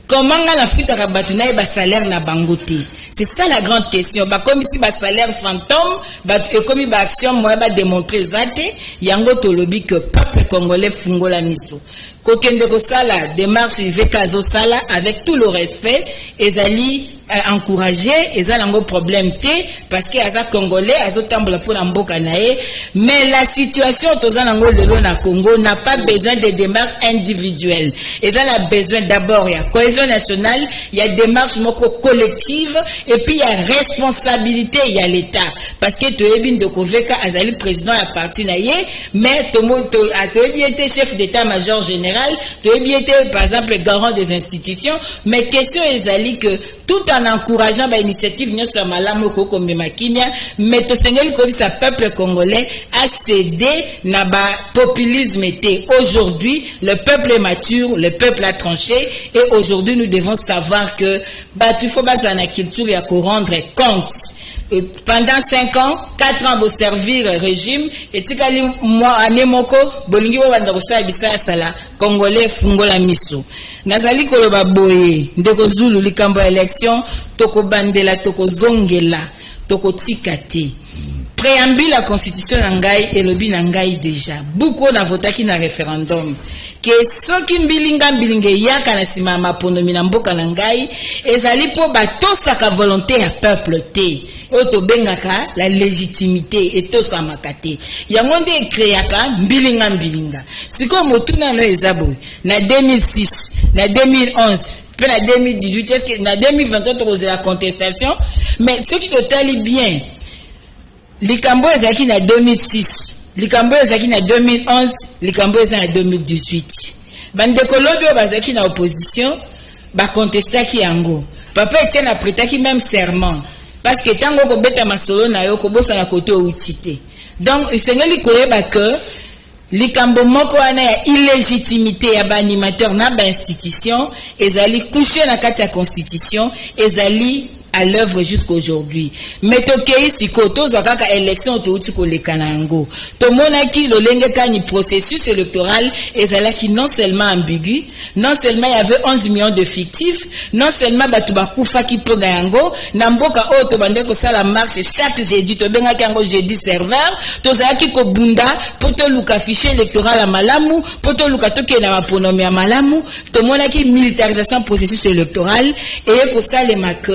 comment la futaka batu na ba salaire na bangote. C'est ça la grande question. Comme ici, salaire fantôme, comme il action, moi, démontrer zate, yango tolobi que peuple congolais fungo la miso. Kokende ko sala, démarche vekazo sala, avec tout le respect, ezali encourager, ezali ngo problème té, parce que aza congolais, azo tambola pour mboka nae, mais la situation tozanango lelo na Congo n'a pas besoin de démarches individuelles. Ezali a besoin d'abord, il y a cohésion nationale, il y a démarche moko collective, et puis il y a responsabilité, il y a l'État. Parce que Toebin de Koveka azali président à parti naie, mais Toebi était chef d'état-major général, Toebi était par exemple garant des institutions, mais question ezali que tout en encourageant l'initiative nous sommes malamu koko memakinya mais to sengeli ko bisa peuple congolais a cédé na ba populisme était aujourd'hui le peuple est mature, le peuple a tranché et aujourd'hui nous devons savoir que il faut baza na culture ya ko rendre compte pendant 5 ans, 4 ans, vous servir régime, et tikali moi, année moko, bolingi bo banda kosa bisa sala, Congolais fungola miso. Nazali koloba boye, ndeko Zulu likambo élection, toko bandela, toko zongela, toko tikate. Préambule la constitution nangai et le binangai déjà. Beaucoup na votaki na référendum. Que ceux qui mbilinga yaka na sima maponomi na mboka nangai, ezali po batosaka volonté ya peuple te. Oto bengaka la légitimité et to samakate. Yango nde créaka mbilinga. Siko motuna no ezabo na 2006, na 2011, puis na 2018, est-ce que na 2023 to la contestation, mais ce qui totali bien. Likambo ezaki na 2006, likambo ezaki na 2011, likambo ezaki na 2018. Bandeko lobi bazaki na opposition, ba contestaki yango. Papa Etienne a prêtaki même serment. Parce que tango ko beta masolo na yo ko bosa na kote outité. Donc sengeli koyeba que likambo moko wana ya illégitimité ya ba animateur na ba institution ezali couché na kati ya constitution ezali à l'œuvre jusqu'aujourd'hui. Mais tokei siko tozo kaka élection touti ko lekanango. To monaki lo lenge kani processus électoral ezalaki non seulement ambigu, non seulement il y avait 11 millions de fictifs, non seulement batu bakufa ki pona yango, na mboka o to bande ko sala marche chaque jeudi to benga kango jeudi serveur, to zaki ko bunda poto luka fichier électoral à malamu, poto luka toke na maponomi à malamu, to monaki militarisation processus électoral et ko sale make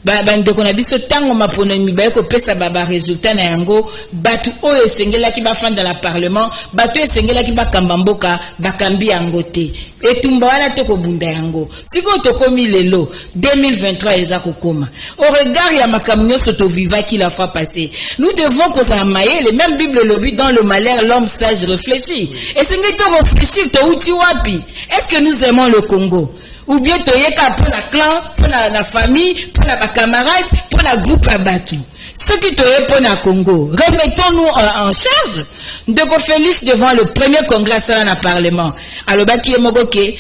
bandeko na biso tango maponomi ba ko pesa baba résultat na yango batu oyo esengela ki ba fanda la parlement batu esengela ki ba kambamboka bakambi yango te etumba wana to ko bunda yango siko to komi lelo 2023 eza kokoma au regard ya makamnyo soto vivaki la fois passée nous devons kozamaye le même bible lobby dans le malheur l'homme sage réfléchit et sengeli to réfléchir to uti wapi est-ce que nous aimons le Congo ou bien toyeka pour la clan, pour la famille, pour la camarade, pour la groupe à battu. Ce qui toye pour la Congo, remettons-nous en charge. Ndeko Félix devant le premier congrès à la parlement. Alors baki emogoke,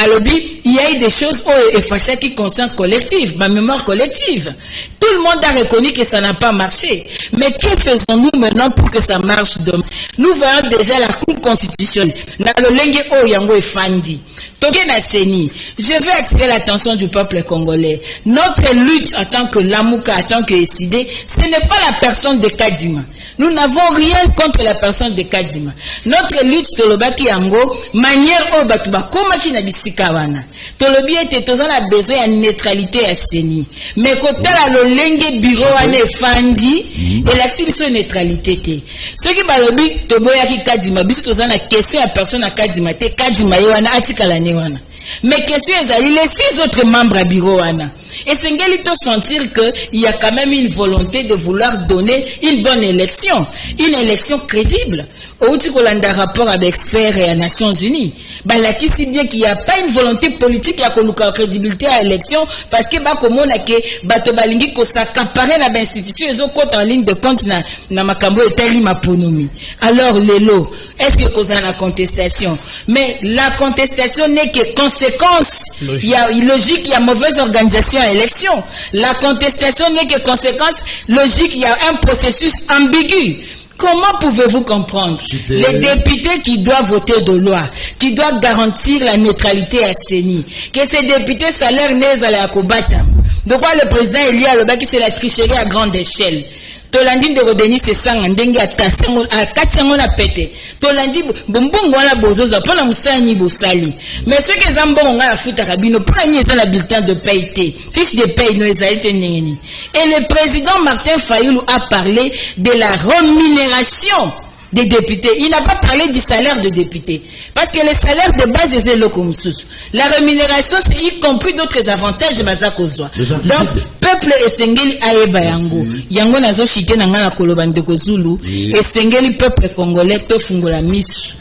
alobi, il y a eu des choses et fâché qui conscience collective, ma mémoire collective. Tout le monde a reconnu que ça n'a pas marché. Mais que faisons-nous maintenant pour que ça marche demain? Nous voyons déjà la Cour constitutionnelle. Na lo lenge o yango e fandi. Je vais attirer l'attention du peuple congolais. Notre lutte en tant que Lamouka, en tant que SID, ce n'est pas la personne de Kadima. Nous n'avons rien contre la personne de Kadima. Notre lutte, Tolobaki Yango, manière au Batuba, comme qui n'a bisika wana. Tolobi était tous en a besoin de neutralité à Seni. Mais quand la lolenge bureau ane fandi, et l'action de neutralité te. Ce qui balobi, Toboyaki Kadima, bis tous en a question à personne à Kadima te, Kadima wana atikalane wana. Mais question est les 6 autres membres à bureau wana. Et Sengeli to sentir que il y a quand même une volonté de vouloir donner une bonne élection, une élection crédible. Au Tikolanda rapport avec experts et à Nations Unies. Balaki si bien qu'il n'y a pas une volonté politique à la crédibilité à l'élection parce que bakomona ke bato balingi ko s'accaparer na institution ils ont compte en ligne de compte na makambo etali maponomi. Alors lelo, est-ce que cause la contestation? Mais la contestation n'est que conséquence. Il y a logique, il y a mauvaise organisation à l'élection. La contestation n'est que conséquence logique, il y a un processus ambigu. Comment pouvez-vous comprendre les députés qui doivent voter de loi, qui doivent garantir la neutralité à Seni, que ces députés salaires n'est à la Kobata? De quoi le président Elie Alobaki c'est la tricherie à grande échelle? Tolandi de Rodeni c'est ça ndenge à 400 na pété. Tolandi bombongo la bozoza pour la musani bosali. Mais ce que zambongo la futa kabino pour la bulletin de paye fiche de paye no ezalité nini. Et le président Martin Fayulu a parlé de la rémunération des députés. Il n'a pas parlé du salaire de députés. Parce que le salaire de base des élus comme sous. La rémunération, c'est y compris d'autres avantages. Donc, peuple Esengeli Aeba Yango. Yango nazo chité nangana kolobandeko Zulu. Esengeli peuple congolais to fungola misu.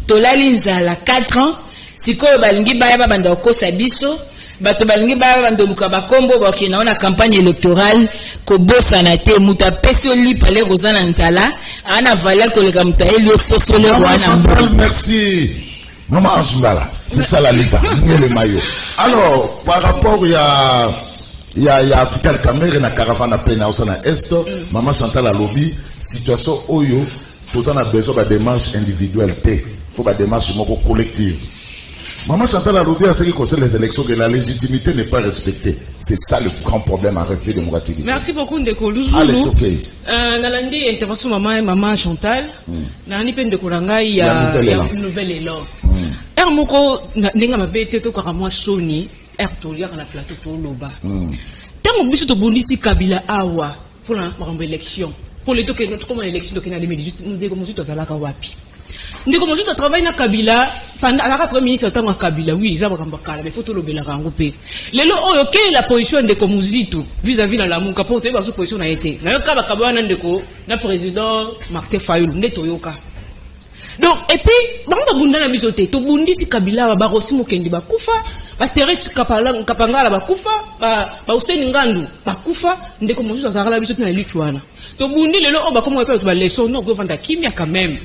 Tolali nzala 4 ans. Sikoyo balingi bayaba banda kosa biso. Bato balingi bayaba banda luka bakombo bakina ona campagne électorale ko bossa na te muta pesio li pale rozana nzala ana valeur ko le kamta elio sosole wana. Merci. Maman Zula, c'est ça la liga, le maillot. Alors, par rapport à Il y a Vital Kamerhe na caravane à peine au na est. Maman Chantal à lobby. Situation oyo. Tous on a besoin de démarche individuelle. Faut pas démarche collective. Maman Chantal a lobby à ce qui concerne les élections que la légitimité n'est pas respectée. C'est ça le grand problème en République démocratique. Merci beaucoup Ndeko Luzulu. Allez, ok. Nalandi intervention maman Chantal. Nani pen de Kolanga il y a une nouvelle élan. Moko ndinga mabete to kwa moi Sony Ertolia na plateau to loba. Tango biso to bondisi Kabila awa pour la élection. Pour les token notre comme élection donc na 2018 nous déco mosuto zalaka wapi. Ndeko mosuto travaille na Kabila pendant la premier ministre tango Kabila oui za bakamba kala mais faut to lobela kango pe. Lelo oyo quelle est la position de Komuzito vis-à-vis na la munka pour te ba position na été. Na yoka bakaba na ndeko na président Martin Fayulu ndeto yoka. Donc, et puis, banga bunda na bisote, to bundi si Kabila ba rosi mokendi ba kufa, ba tere kapangala ba kufa, ba useni ngandu ba kufa, ndeko mosusu azakala bisote na lichwana. To bundi lelo o ba komo epela to ba leçon non ko vanda kimia quand même.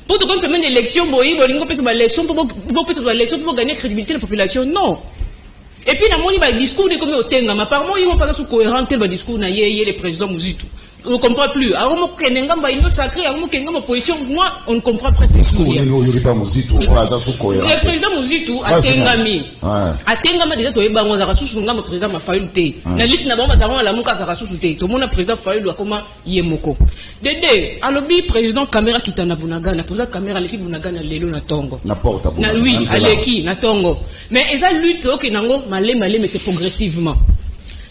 Pour te comprendre une élection boyi bolingo pe to ba leçon pour gagner crédibilité de la population non. Et puis na moni ba discours de comme otenga ma par moi ils vont pas sous cohérent tel ba discours na yé le président Muzitu. On ne comprend plus. Alors, moi, sacré, position, moi, on ne comprend presque plus. Le président Muzitu a Tengami. A Tengami, déjà, tu es bango, ça rassure, le président m'a fallu te. La lutte n'a pas d'argent, la mouka, ça rassure, tout le monde a président fallu, comment Yemoko. Dédé, à l'objet, président caméra qui t'en a Bunagana, président caméra, l'équipe Bunagana, l'élo na tongo. Na porte à Bunagana. Oui, à l'équipe, na tongo. Mais, ils ont lutte, ok, nango, malé, mais c'est progressivement.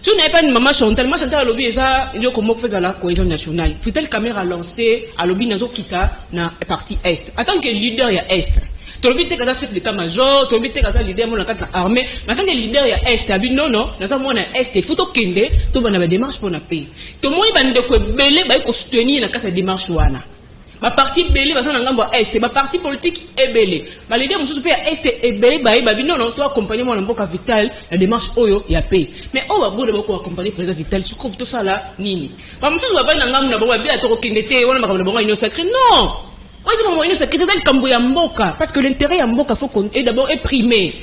Si vous n'avez pas une maman Chantal à lobby, et ça, il y a comment faire la cohésion nationale. Vital Kamerhe a lancé à lobby Nazo Kita na partie Est. En tant que leader, il y a Est. Tu as vu que chef d'état-major, tu as vu que leader de l'armée. En tant que leader, il y a Est. Tu as vu non, non, nous avons un Est. Il faut que tu aies une démarche pour la paix. Tout le monde va soutenir la démarche. Ma parti belé va s'en est, ma parti politique est belé. Ma leader monsieur super est et belé non non toi accompagner moi dans Vital la démarche oyo ya paix. Mais on va beaucoup accompagner président Vital sur tout ça là nini. Pas monsieur va pas na ngam na ba bien to kindete wala makaba na union sacrée non. Ouais c'est pas union sacrée dans le cambo ya mboka parce que l'intérêt ya mboka faut qu'on est d'abord primé.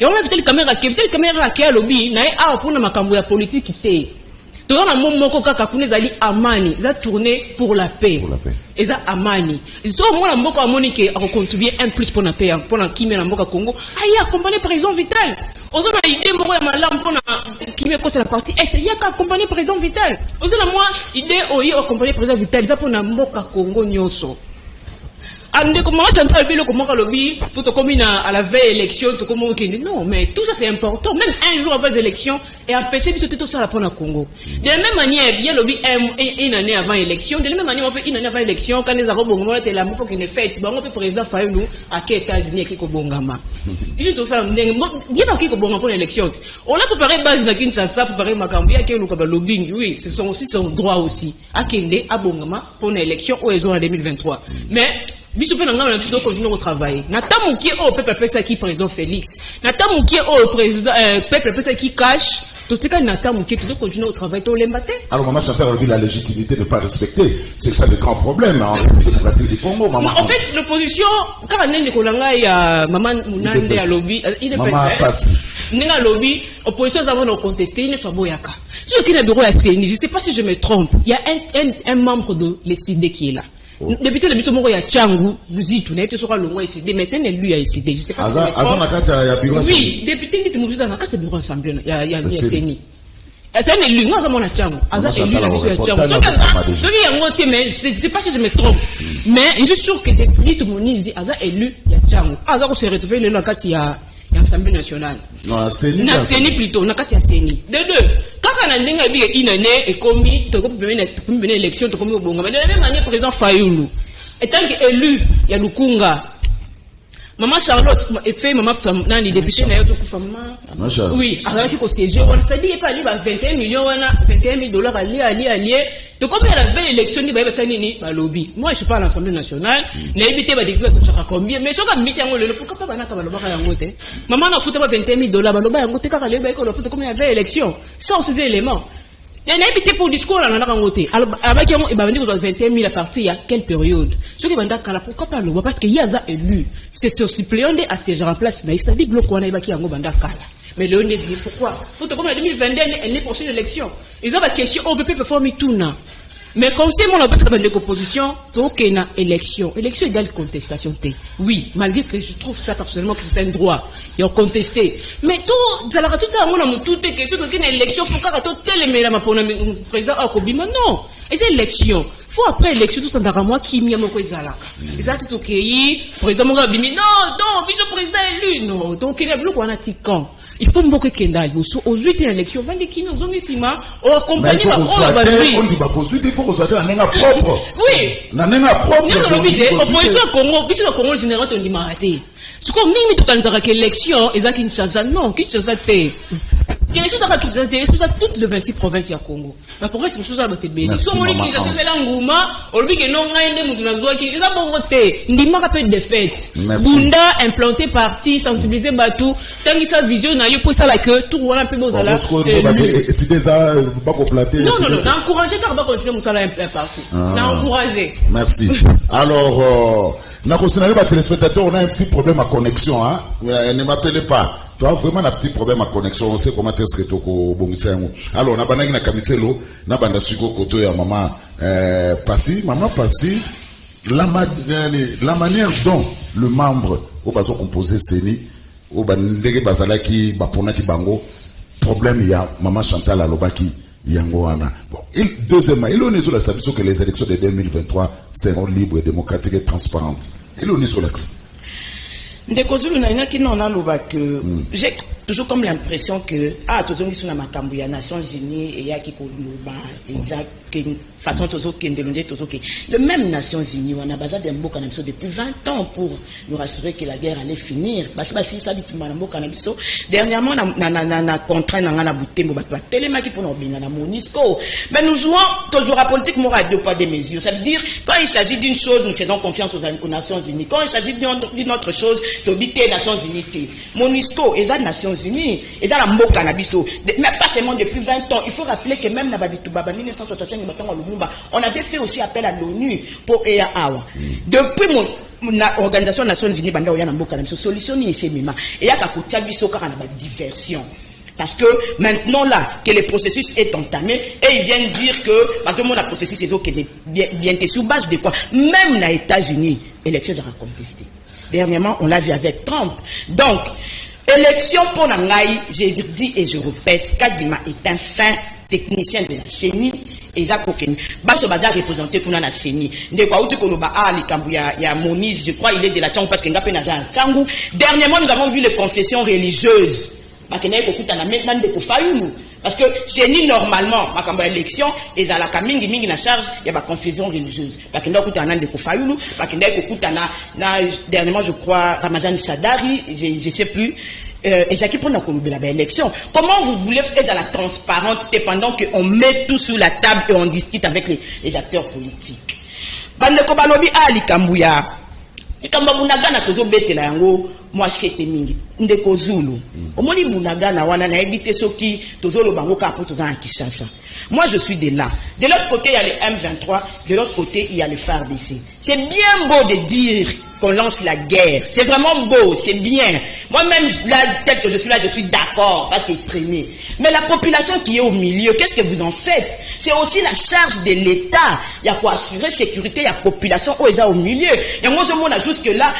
Et on a Vital Kamerhe qui a lobby na a pour na makambo ya politique té. Tout le monde a dit Amani, ils ont tourné pour la paix. Ils ont Amani. Ils ont moi la Monique a contribué un plus pour la paix, pour la Kimé la Congo. Aïe, accompagné président Vital. Aux autres, il y a moi ma larme pour la Kimé côté la partie Est. Il y a qu'à accompagner président Vital. Aux autres, moi, idée oui, accompagner président Vital. Ils ont pour la Mboka Congo Nyonso. Ande comment Chantal Bilo comment lobby pour te communer à la veille élection tout comment non mais tout ça c'est important même un jour avant les élections et empêcher tout ça pour le Congo de la même manière il y a lobby une année avant l'élection de la même manière on fait une année avant l'élection quand les arabes bongo était là pour qu'il ne fait bon on peut président Fayulu à quels États-Unis qui ko bongama juste tout ça bien pas qui ko bongama pour l'élection on a préparé base na Kinshasa préparé makambo ya ke luka lobbying oui ce sont aussi son droit aussi à kende à bongama pour l'élection au en 2023 mais Bisous fait n'engagement de continuer au travail. N'attendons qui est au peuple qui président Félix. N'attendons qui est au président peuple qui cache. Tout ce qu'on n'attend qui est continuer au travail tout l'embaté. Alors maman Chantal a la légitimité de ne pas respecter. C'est ça le grand problème en République démocratique du Congo, maman. En fait l'opposition quand on est Nikolanga il y a maman Mounande à lobby il est maman passe. Nenga lobby opposition avons contesté il ne soit boyaka. Sur qui est bureau à CENI, je sais pas si je me trompe. Il y a un membre de l'ECD qui est là. Député de Bitsomoko ya Changu, Muzitu, n'a été sur le loin ici, mais c'est lui à ici. Je sais pas si oui, député de Muzitu, dans la carte de bureau assemblée, il y a CENI. C'est un élu, moi, ça m'a Changu. Aza élu, la mission à Changu. Ce qui est monté, mais je ne sais pas si je me trompe. Mais je suis sûr que depuis tout le monde dit, Aza élu, il y a Changu. Aza, on s'est retrouvé le local, il y a l'Assemblée nationale. Non, CENI. Na CENI plutôt, na kati ya CENI. De deux. Quand on a une année et commis, tu as une élection, tu as commis au Bonga. Mais de la même manière, président Fayulu, étant élu, il y a Lukunga. Maman Charlotte, et fait maman femme, non, les députés, n'a pas femme. Oui, alors qu'il faut siéger, on s'est dit, il n'y a pas 21 millions, 21 000 $, alliés. Tu comprends la veille élection, il y a un lobby. Moi, je suis pas à l'Assemblée nationale, n'habitez pas des combien, mais si on a mis un lobby, pourquoi pas un lobby? Maman n'a foutu pas 21 000 $, lobby, un côté, car elle est comme il y avait élection. Sans ces éléments. Il y a un habité pour le discours, là, on a rencontré. Alors, avec il va venir 21 000 à partir, il y a quelle période? Ce qui va dire, pourquoi pas le parce qu'il y a un élu. C'est ce suppléant à siéger en place, c'est-à-dire, bloc, on a évacué en Gobanda Kala. Mais le dit pourquoi? Pour comme en 2022, elle n'est prochaine élection. Ils ont la question, on peut performer tout, non? Mais comme c'est mon appel de l'opposition, donc il y a une élection. Élection égale contestation. Oui, malgré que je trouve ça personnellement que c'est un droit. Ils ont contesté. Mais tout, ça tout ça, on a tout question qu'il y a une élection, il faut que le président Akobima. Non. Et c'est élection. Il faut après l'élection, tout ça, dans moi, qui m'y a mon président. Et ça, c'est ok. Président Mongabimi, non, vice-président élu. Non, donc il y a beaucoup de quand. Il faut beaucoup qu'il y ait aujourd'hui une élection, on dit qu'il nous ont mis ciment, on accompagne par on va on dit pas il faut qu'on soit un nègre propre. Oui. Un nègre propre. Nous, opposition au Congo, puisque le Congo général, on dit m'arrêter. Ce qu'on dit, tout en disant l'élection, ils ont Kinshasa, non, Kinshasa, t'es. Kinshasa, toutes les 26 provinces du Congo. Mais pour c'est une chose à voter béni. Si on dit Kinshasa, c'est l'Angouma, on dit que non, ils ont pas voté. Ils ont pas de fête. Bunda, implanté parti, sensibiliser Batou, tant que sa vision n'a eu pour ça, là, que tout le monde a pu vous aller. C'est déjà pas complété. Non, t'as encouragé car pas continuer Moussala un parti. T'as encouragé. Merci. Alors, téléspectateurs, on a un petit problème à connexion, hein. Ne m'appelez pas. Tu as vraiment un petit problème à connexion. On sait comment est-ce que tu as alors, on a banani na kamiselo, na banda suko koto ya maman Passy, la manière dont le membre au bazo composé Seni, au bandege bazala ki bapona ki bango, problème ya maman Chantal Alobaki Yangoana. Bon, deuxièmement, il est sur la stabilisation que les élections de 2023 seront libres, démocratiques et transparentes. Il est sur l'axe. Ndekozulu na ina kino na loba que j'ai toujours comme l'impression que tozongi suna makambo ya Nations Unies et ya ki ko loba exact façon tozo kendelonde tozo ke le même Nations Unies on a besoin d'un mboka na biso depuis 20 ans pour nous rassurer que la guerre allait finir parce que ça bitumba na mboka na biso dernièrement na contraint na ngana butembo ba telema ki pona obinga na MONUSCO mais nous jouons toujours à politique morale de pas des mesures ça veut dire quand il s'agit d'une chose nous faisons confiance aux Nations Unies quand il s'agit d'une autre chose tobité Nations Unies MONUSCO et les Nations Unies et dans la mboka na biso mais pas seulement depuis 20 ans il faut rappeler que même na babituba 1965 on avait fait aussi appel à l'ONU pour EA Awa. Depuis l'Organisation des Nations Unies, solution ni effémiment. Et il y a une diversion. Parce que maintenant là, que le processus est entamé, et ils viennent dire que, parce que le processus est bien sur base de quoi? Même les États-Unis, l'élection sera contestée. Dernièrement, on l'a vu avec Trump. Donc, élection pour Nangaï, j'ai dit et je répète, Kadima est un fin technicien de la CENI. Et ça, Baso Bada représenté pour la CENI. Je crois il est de la Tchangou parce qu'il n'a pas de Tchangou. Dernièrement, nous avons vu les confessions religieuses. Parce que CENI, normalement, ma élection, et dans la Kamingi Mingi na charge, il y a ma confession religieuse. Parce que dernièrement, je crois, Ramadan Chadari, je ne sais plus. Et ça qui prend la élection. Comment vous voulez être à la transparence pendant qu'on met tout sur la table et on discute avec les acteurs politiques? Bandeko balobi ali kambuya. Ikamba bunagana tozo betela yango moi chete mingi. Ndeko Zulu. Omoni bunagana wana na ebite soki tozo lo bango ka pour tozo en Kinshasa. Moi je suis de là. De l'autre côté il y a les M23, de l'autre côté il y a les FARDC. C'est bien beau de dire qu'on lance la guerre. C'est vraiment beau, c'est bien. Moi-même, là, tel que je suis là, je suis d'accord, parce qu'il est traîné. Mais la population qui est au milieu, qu'est-ce que vous en faites? C'est aussi la charge de l'État. Il y a quoi assurer sécurité, il y a population au milieu. Et moi, je m'en jusque là,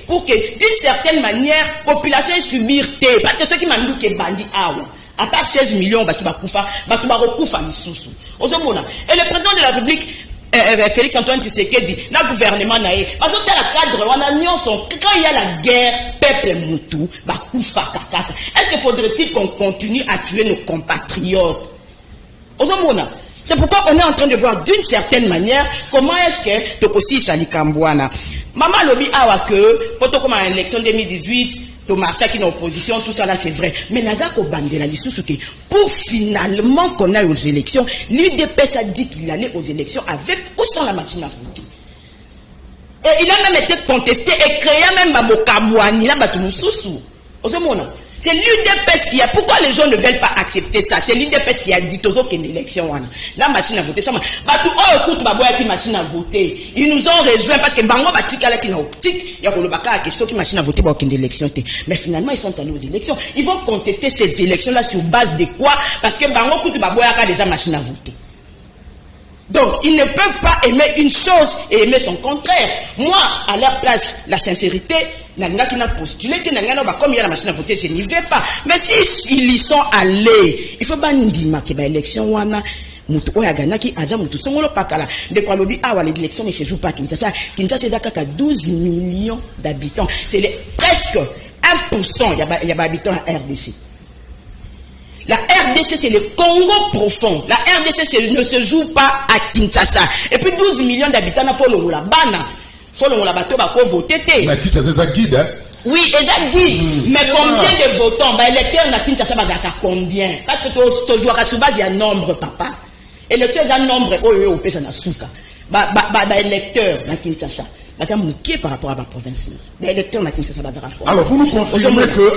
pour que, d'une certaine manière, population subir té. Parce que ceux qui m'ont dit que bandit, à part 16 millions, et le président de la République, Félix Antoine Tshisekedi, le gouvernement naé, parce que la cadre, on a mis quand il y a la guerre, peuple moutou, est-ce qu'il faudrait-il qu'on continue à tuer nos compatriotes? C'est pourquoi on est en train de voir d'une certaine manière comment est-ce que Tokosi Salikambouana. Maman Lobi Awa que, pour comme à l'élection 2018, to marcha qui est en opposition, tout ça là c'est vrai. Mais Nadako Bandela pour finalement qu'on aille aux élections, l'UDPS a dit qu'il allait aux élections avec ou sans la machine à voter. Et il a même été contesté et créé même Babokabouani, là, Batoumoussousou. C'est l'UDPS qui a. Pourquoi les gens ne veulent pas accepter ça? C'est l'UDPS qui a dit toujours qu'il y a une élection. La machine à voter, ça. Écoute, machine à voter. Ils nous ont rejoints parce que Bango Batika là qui n'a optique. Il y a le baka question qui machine à voter pour qu'il y ait une élection. Mais finalement, ils sont allés aux élections. Ils vont contester ces élections-là sur base de quoi? Parce que Bango Baboya a déjà machine à voter. Donc, ils ne peuvent pas aimer une chose et aimer son contraire. Moi, à leur place, la sincérité, qui n'a postulé, comme il y a la machine à voter, je n'y vais pas. Mais si ils y sont allés, il faut pas nous dire que l'élection, l'élection ne se joue pas à Kinshasa. Kinshasa, c'est 12 millions d'habitants. C'est presque 1%, il y a habitants à RDC. La RDC, c'est le Congo profond. La RDC ne se joue pas à Kinshasa. Et puis 12 millions d'habitants, il faut le bana. Il faut le bateau pour voter. Mais Kinshasa, c'est un guide, hein? Oui, et ça guide. Mais combien de votants? L'électeur na Kinshasa, c'est combien? Parce que tu joues à Souba, il y a un nombre, papa. Et l'électeur, il y a un nombre, au pesa na souka. L'électeur na Kinshasa. Par rapport à la province. Alors, vous nous confirmez que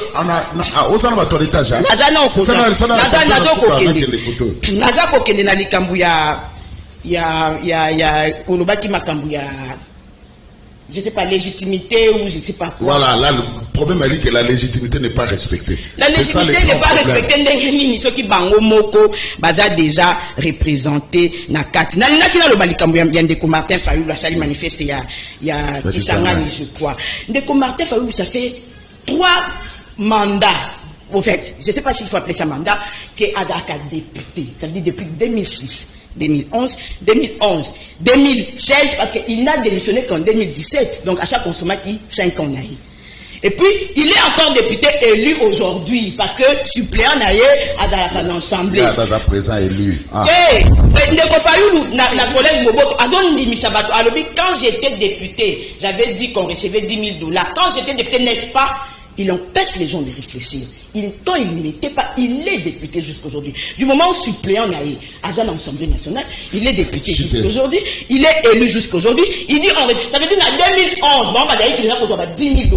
je ne sais pas, légitimité ou je ne sais pas quoi. Voilà, là, le problème est que la légitimité n'est pas respectée. La légitimité n'est pas respectée. Ceux qui bango moko, baza déjà représenté na kati. Na le balikambu Ndeko Martin Fayulu, la salle manifeste, il y a Kisangani, je crois. Ndeko Martin Fayulu, ça fait 3 mandats. En fait, je ne sais pas s'il faut appeler ça mandat, qui est Adaka député. Ça veut dire depuis 2006. 2011, 2016, parce qu'il n'a démissionné qu'en 2017. Donc, à chaque consommateur qui 5 ans. Et puis, il est encore député élu aujourd'hui, parce que suppléant naïe à la l'Assemblée. Dans un présent élu. Quand j'étais député, j'avais dit qu'on recevait $10,000. Quand j'étais député, n'est-ce pas? Il empêche les gens de réfléchir. Quand il n'était pas, il est député jusqu'aujourd'hui. Du moment où suppléant naïe à l'Assemblée nationale, il est député jusqu'aujourd'hui. Il est élu jusqu'aujourd'hui. Il dit, ça veut dire en 2011, bon, il a pour $10,000.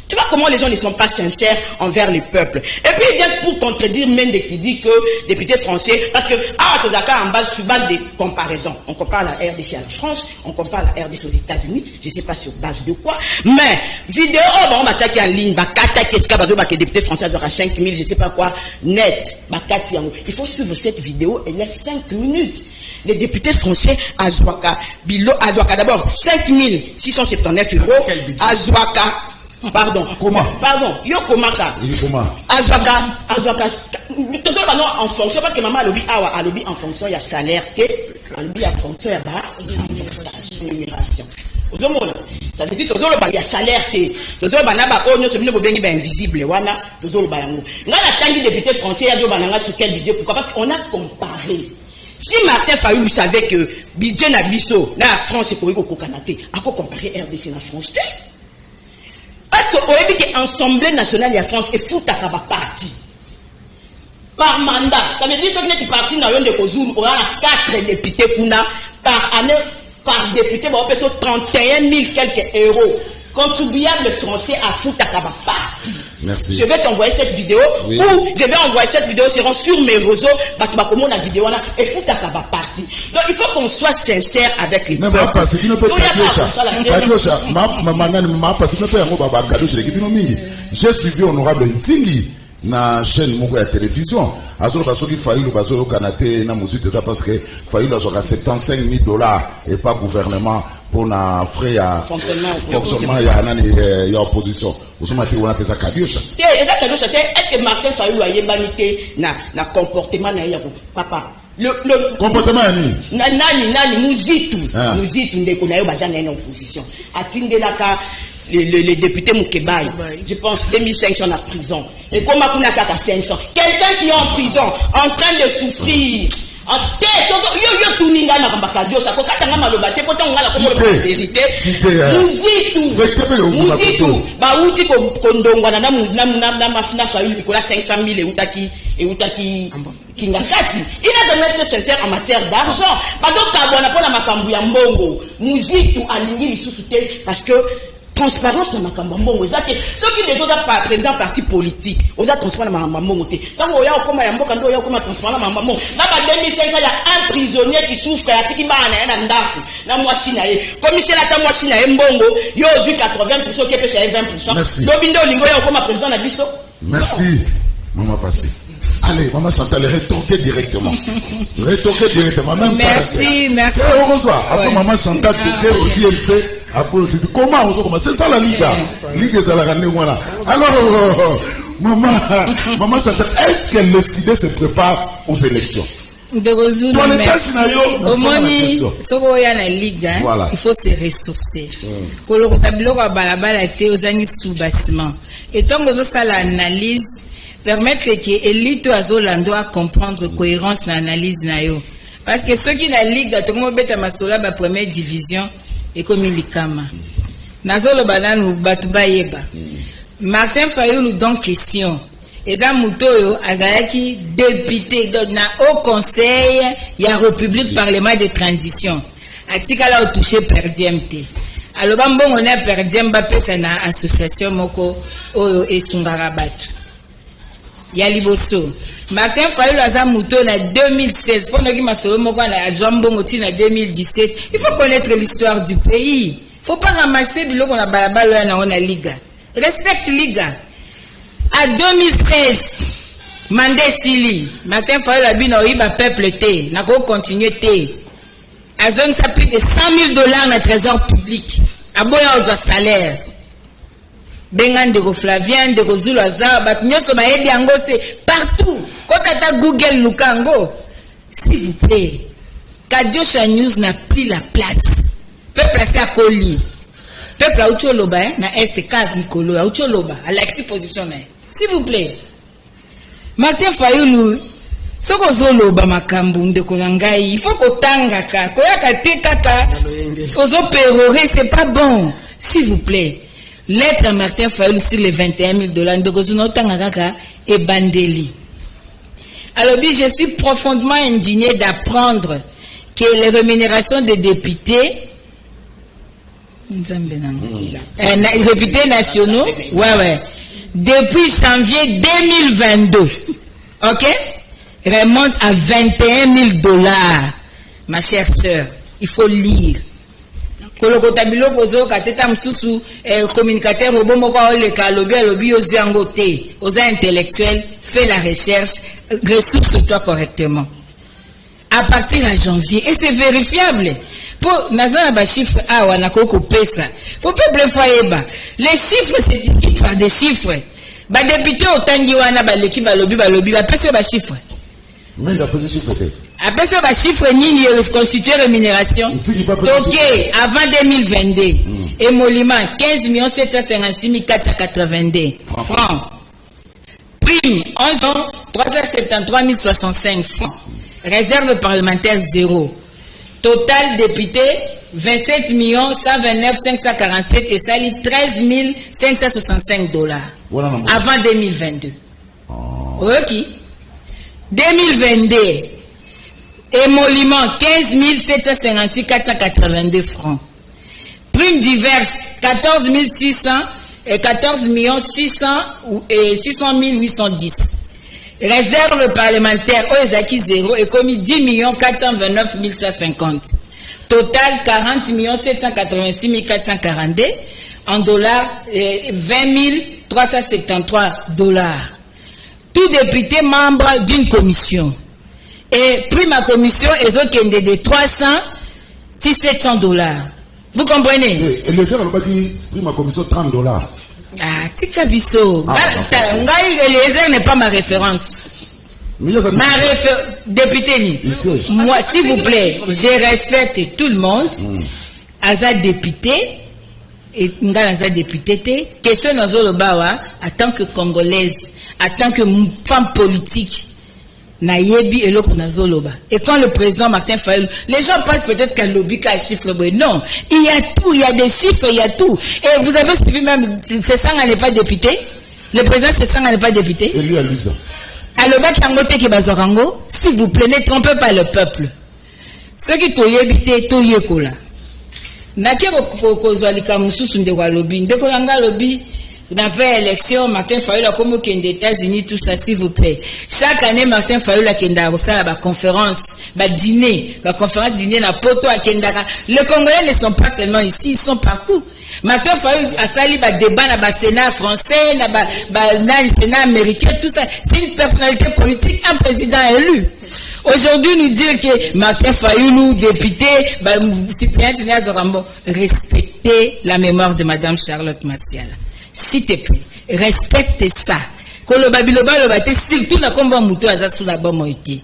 Tu vois comment les gens ne sont pas sincères envers le peuple. Et puis il vient pour contredire Mende qui dit que député français, parce que sur base de comparaison, on compare la RDC à la France, on compare la RDC aux États-Unis, je ne sais pas sur base de quoi, mais vidéo, on va attaquer en ligne, député français aura 5 000, je ne sais pas quoi, net, il faut suivre cette vidéo, elle est 5 minutes. Les députés français, Azouaka, d'abord 5 679 euros, Azouaka. Pardon. Comment? Pardon. Yokomaka. Azwaka. En fonction, parce que maman a lobby en fonction, il y a salaire, a lobby en fonction, il y a rémunération. Ça veut dire que il y a salaire, il y a invisible. Là, la député français, il y a sur quel budget? Pourquoi? Parce qu'on a comparé. Si Martin Fayulu savait que budget na biso, la France est pour Kokanate, à quoi comparer RDC na France? Parce que l'Assemblée nationale de la France est foutu à parti. Par mandat. Ça veut dire que si parti dans de Kozul, on a 4 députés par année, par député, on peut 31 000 quelques euros. Contribuables français à foutu à parti. Merci. Je vais t'envoyer cette vidéo, oui. Ou je vais envoyer cette vidéo sur mes réseaux, comment la vidéo là, et foutu à parti. Donc il faut qu'on soit sincère avec les peuples. J'ai suivi honorable Ntingi na chaîne moko ya télévision. Azolo basoki Fayulu bazolo kanate na muzite ça parce que Fayulu azoka $75,000 et pas gouvernement pour na frais à fonctionnement ya opposition. Osomati on appelle ça Kadiosha. Est-ce que Martin Fayulu a yebanité na comportement na ya papa? Le comportement nani muzitu ndeko na yo bazana en opposition. Atindelaka le député Moukebaï, je pense 2500 en prison. Et comment on a 500? Quelqu'un qui est en prison, en train de souffrir. En tête, yo tuninga na kambakadio ça ko katanga maloba te poto ngala ko la vérité. Muzitu ba uti ko ndongwa na mafina Fayulu ko la 500,000 et utaki kingakati. Il a jamais été sincère en matière d'argent. Parce que kabona pona makambu ya mbongo. Muzitu alingi lisusu te parce que transparence na makambo mbongo ezate soki les gens pas président parti politique oza transparent na makambo mbongo te tango oya okoma ya mboka ndo oya okoma transparent na makambo na ba 2005 ya un prisonnier qui souffre ya tiki bana na ndaku na mwasi na ye commissaire ata mwasi na ye mbongo yo ozwi 80% ke pesa ya 20% lobi ndo lingo ya okoma président na biso. Merci maman Passy. Allez, maman Chantal, rétorquez directement. Rétorquez directement. Même merci, merci. Après maman Chantal, après, comment on commence? C'est ça la Liga. Liga, c'est la grande voilà. Alors, maman Chantal, est-ce que le CID se prépare aux élections? Au moni, la Ligue, il faut se ressourcer. Pour le tableau à balabala été aux années sous bâtiment. Et tant que ça l'analyse, permettre que l'élite azolando doit comprendre cohérence dans l'analyse nayo. Parce que ceux qui na Ligue, tout le monde bête à masola ba première division et comme il kama. Nazolo bananu batuba yeba. Martin Fayoulou donc question. Eza Mutoyo azalaki député na au conseil ya République Parlement de transition. Atikala au touché perdiemte. Aloba mbongo na perdiem ba pesa na association moko oyo esungara batu. Ya liboso. Martin Fayoulou aza Mutoyo na 2016 pendant que masolo moko na Jambongo ti na 2017. Il faut connaître l'histoire du pays. Faut pas ramasser biloko na balabala na ona liga. Respecte liga. À 2016, Mandé Sili, Martin Fayoulou abino iba peuple te, n'a pas continué te. A zone ça plus de $100 000 dans le trésor public. A boya aux salaire. Bengan de Flavien, de Zulu Azar, bat nyoso baebi ango c'est partout. Quand t'as Google Lukango, s'il vous plaît, Kadiosha News n'a pris la place. Peuple à sa colis. Peuple à Ucholoba, na STK Nicolo, à Ucholoba, à l'exposition. S'il vous plaît. Martin Fayoulou, soko zolo ba makambu ndeko ngai, il faut kotanga ka, koyaka te kaka, ozo peroré, c'est pas bon. S'il vous plaît. Lettre à Martin Fayoulou sur les $21 000, ndeko zuno tanga kaka et bandeli. Alors, je suis profondément indigné d'apprendre que les rémunérations des députés députés nationaux, ouais, depuis janvier 2022, ok, remonte à $21 000. Ma chère sœur, il faut lire. Kolokotabilo kozo kateta msusu communicateur obomoko le kalobi alobi oziangote aux intellectuels, fais la recherche, ressource-toi correctement. À partir de janvier, et c'est vérifiable. Pour nazana ba chiffre awa na koko pesa. Pour peuple foyeba, les chiffres se discutent par des chiffres. Ba député otangi wana ba leki balobi ba pesa ba chiffre. Mais la pesa chiffre peut-être. Après ça, le chiffre nini constitué rémunération. Ok, avant 2022, émolument 15 756 482 francs. Prime 11 373 065 francs. Réserve parlementaire 0. Total député 27 129 547 et sali $13 565. Avant 2022. Ok. 2022. Émolument 15 756 482 francs. Prime diverse 14 600 et 14 600 et 600 810. Réserve parlementaire Oezaki 0 et commis 10 429 150. Total 40 786 442 en dollars et $20 373. Tout député membre d'une commission. Et prime à commission est de $300 $700. Vous comprenez? Et les gens n'ont pas dit prime à commission $30. Ah, Tikabiso. Eliezer n'est pas ma référence. Député, moi, s'il vous plaît, je respecte tout le monde. Aza député, et Ngalaza député, question dans Zolobawa, en tant que Congolaise, en tant que femme politique, Nayebi et l'autre Nazoloba. Et quand le président Martin Fayoulou, les gens pensent peut-être qu'à lobby, qu'à chiffre, non, il y a tout, il y a des chiffres, il y a tout. Et vous avez suivi même, c'est ça, n'est pas député. Le président, c'est ça, n'est pas député. Et lui, Alisa. Alors, s'il vous plaît, ne trompez pas le peuple. Ceux qui t'ont évité, t'ont Nakia kozwa likamususu ndeko lobi. Ndeko langa lobi. Dans fait élection, Martin Fayulu a comme aux États-Unis, tout ça, s'il vous plaît. Chaque année, Martin Fayulu a kenda la conférence, dîner, la conférence dîner na poto à Kendaka. Les Congolais ne sont pas seulement ici, ils sont partout. Martin Fayulu a sali débat na Sénat français, na Sénat américain, tout ça. C'est une personnalité politique, un président élu. Aujourd'hui, nous dire que Martin Fayulu, député, Cyprien Tinea Zorambo, respectez la mémoire de Madame Charlotte Massiala. S'il te plaît, respecte ça. Surtout na combat moutou aza sous la bonne moitié.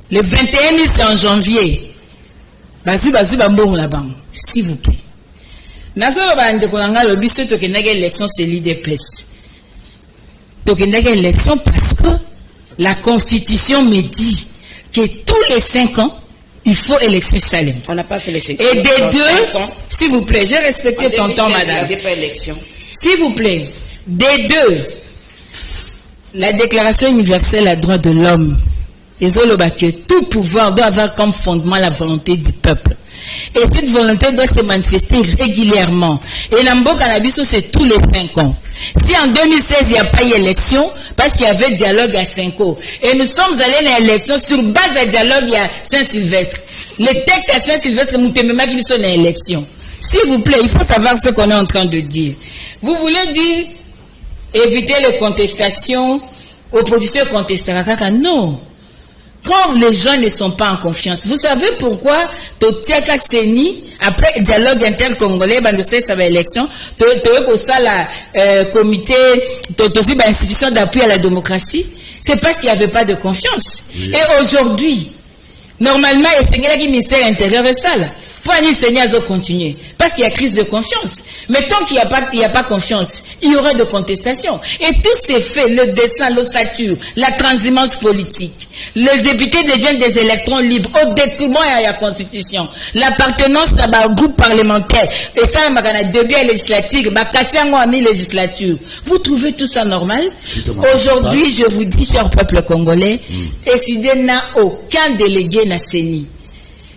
Le 21 000 c'est en janvier. S'il vous plaît. Nazo bande kolanga lobi so to kenega élection c'est l'IDPS. To kenega élection parce que la constitution me dit que tous les 5 ans il faut élection salem. On n'a pas fait les 5 ans. Et des deux, s'il vous plaît, j'ai respecté ton temps, madame. Il n'y avait pas élection. S'il vous plaît, des deux, la Déclaration universelle des droits de l'homme, que tout pouvoir doit avoir comme fondement la volonté du peuple. Et cette volonté doit se manifester régulièrement. Et l'ambo cannabis, c'est tous les 5 ans. Si en 2016, il n'y a pas eu élection, parce qu'il y avait dialogue à 5 ans, et nous sommes allés à l'élection sur base de dialogue à Saint-Sylvestre. Les textes à Saint-Sylvestre, nous ne qui sont à l'élection. S'il vous plaît, il faut savoir ce qu'on est en train de dire. Vous voulez dire éviter les contestations, opposition contestera. Non. Quand les gens ne sont pas en confiance, vous savez pourquoi Totiaka Seni, après dialogue inter-congolais, ça va élection, la comité, institution d'appui à la démocratie, c'est parce qu'il n'y avait pas de confiance. Oui. Et aujourd'hui, normalement, il y a un ministère intérieur et ça là. Pour Seigneur continuer. Parce qu'il y a crise de confiance. Mais tant qu'il n'y a pas confiance, il y aura de contestation. Et tout ces faits, le dessin, l'ossature, la transhumance politique, le député devient des électrons libres au détriment de la Constitution, l'appartenance à un groupe parlementaire, et ça, depuis la législature, législature. Vous trouvez tout ça normal? Aujourd'hui, je vous dis, cher peuple congolais, SID n'a aucun délégué na CENI.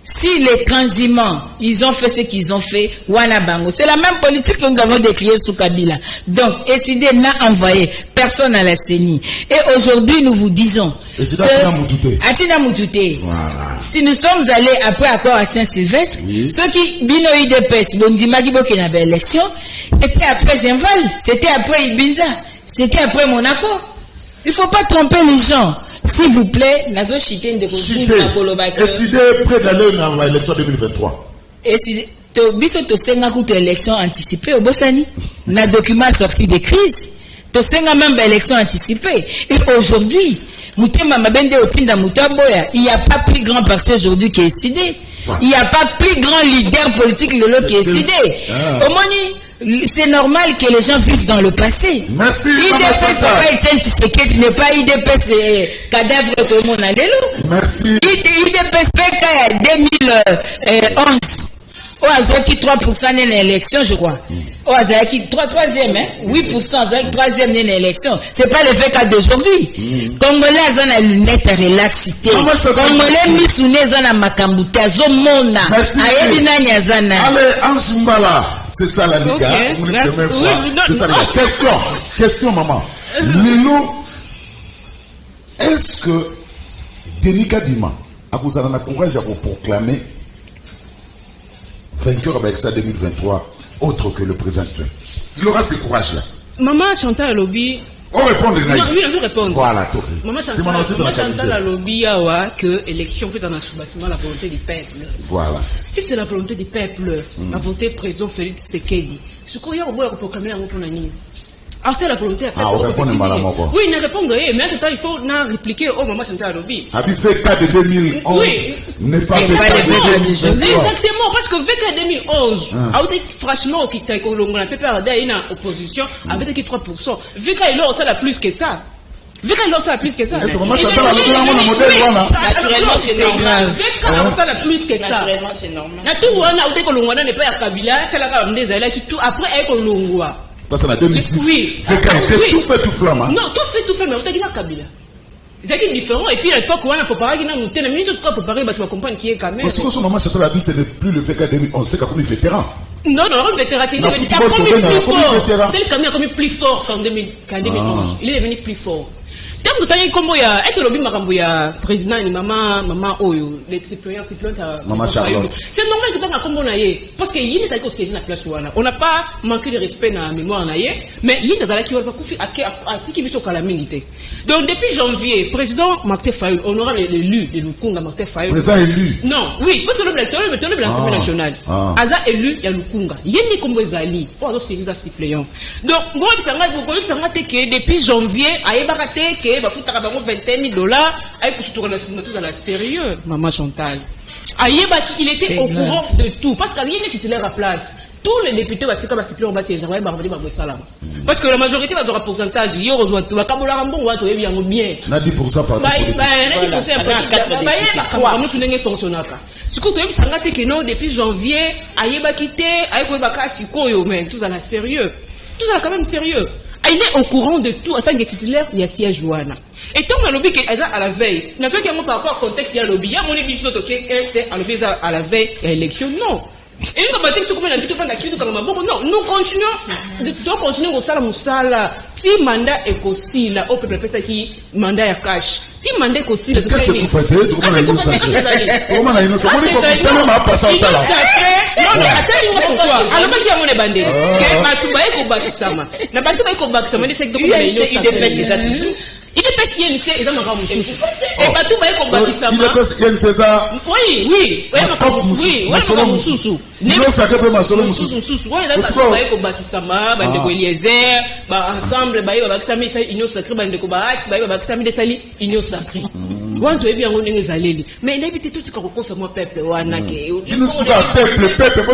Si les transhumants, ils ont fait ce qu'ils ont fait, Wanabango, c'est la même politique que nous avons décriée sous Kabila. Donc, SID n'a envoyé personne à la CENI. Et aujourd'hui, nous vous disons Atina Moutouté. Voilà. Si nous sommes allés après accord à Saint-Sylvestre, ceux qui bino IDPS, Bondimaki Bokena élection, c'était après Genval, c'était après Ibinza, c'était après Monaco. Il ne faut pas tromper les gens. S'il vous plaît, nazo chité de SID près d'aller dans l'élection 2023. SID to biso to senga kuto élection anticipée au Bossani. Na document sorti de crise. To senga même élection anticipée. Et aujourd'hui, Moutema Mabende Otinda Moutaboya, il n'y a pas plus grand parti aujourd'hui que SID. Il n'y a pas plus grand leader politique que SID. Au Moni, c'est normal que les gens vivent dans le passé. Merci. IDPS pas Etienne Tshisekedi, n'est pas IDPS cadavre que le monde a de l'eau. Merci. IDPS PK en 2011. Au Azaki 3% dans l'élection, je crois. Au Azaki 3e, hein? 8%, Azaki 3e dans l'élection. C'est pas le VK d'aujourd'hui. Congolais, ils ont la lunette relaxité. Congolais, misouné, ils ont la makambuta, ils ont mona. Allez, Anjimbala. C'est ça la Liga. Okay. C'est ça la Liga. Question, maman. Lilo, est-ce que Denis Kadima, à cause de la courage à vous proclamer vainqueur avec ça 2023, autre que le président? Il aura ce courage-là. Maman Chantal Lobby. On répond de non, oui, je vais répondre. Voilà, Maman Chantal Lobby, que l'élection fait dans un sous-bâtiment la volonté du peuple. Voilà. Si c'est la volonté du peuple, la volonté président Félix Tshisekedi, ce qu'on y a au bout de proclamer un pour l'année. Alors c'est la volonté à on répond de oui, il ne répond rien, mais il faut répliquer au moment Chantal Lobby. VK de 2011 oui. N'est pas VK de 2011. Exactement, parce que VK 2011, franchement, qui t'a on a fait perdre une opposition avec 3%. VK il a ça plus que ça. VK il a ça plus que ça. Naturellement, c'est grave. VK il a ça plus que ça. Naturellement, c'est normal. Na tout on a dit que l'Ongwana n'est pas à Kabila, tel que tout après avec l'Ongwa. Parce qu'en 2006, VK était tout fait tout flamme. Non, tout fait tout flamme, mais on t'a dit à Kabila. C'est différent. Et puis, à l'époque, on a préparé, on a monté, la minute, on a préparé, on va comprendre qui est quand même. Parce que son maman, ce n'est plus le VK 2011, c'est comme vétéran. Non, le vétéran, il est devenu plus fort. Tel Kamé a commis plus fort qu'en 2011. Il est devenu plus fort. Tant que tu as comme il y a un lobby maramboya président ni maman oyo les suppléants maman Charlotte. C'est normal que tu as comme on a parce que il est avec au siège na place wana. On n'a pas manqué de respect na mémoire na yé, mais il est dans la qui va kufi à tiki biso kala mingité. Donc depuis janvier, président Martin Fayulu, honorable l'élu de Lukunga Martin Fayulu. Président élu. Non, oui, parce que le de l'Assemblée nationale. Aza élu ya Lukunga. Yeni kombo ezali. Pour alors c'est suppléant. Donc moi ça m'a vous connaissez ça m'a que depuis janvier ayebaka te ba futaka bango $20,000 ay kusutura na signature dans la sérieux maman Chantal. Ayebaki il était au courant de tout parce qu'il y a une titulaire à place. Tous les députés vont être suppléants bas siège va venir ba salam. Parce que la majorité va avoir pourcentage yo rejoint ba kabola rambo wa to bien bien. Na 10% par. Ba 10% ba nous tunenge fonctionnaka. Ce que tu as sanga te que non depuis janvier ayebaki te ayeko ba kasi koyo mais tout ça là sérieux. Tout ça quand même sérieux. Il est au courant de tout en tant que titulaire, il y a siège Joana. Et tant que lobby est à la veille, n'a pas par rapport au contexte, il y a lobby, il y a mon émission à la veille de l'élection, non. Et nous avons dit que non, nous continuons au salam, si mandat est aussi là, au peuple qui mandat est cash. Si mandat est aussi là, tout ça. Comment on a une seconde non, mais attends, pourquoi? Alors, qui a mon bandé? Batubaïko Bakisama. Na Batubaïko Bakisama, c'est que il est passé, il est et Batubaïko Bakisama. Il est passé, oui. Oui, Bakisama, Bandeko Eliezer, ensemble, Bakisama, Union Sacrée, Bandeko Bahat, Bakisama, Desali, Union Sacrée. Mais il a évité tout ce qu'on reconnaît moi peuple. Parce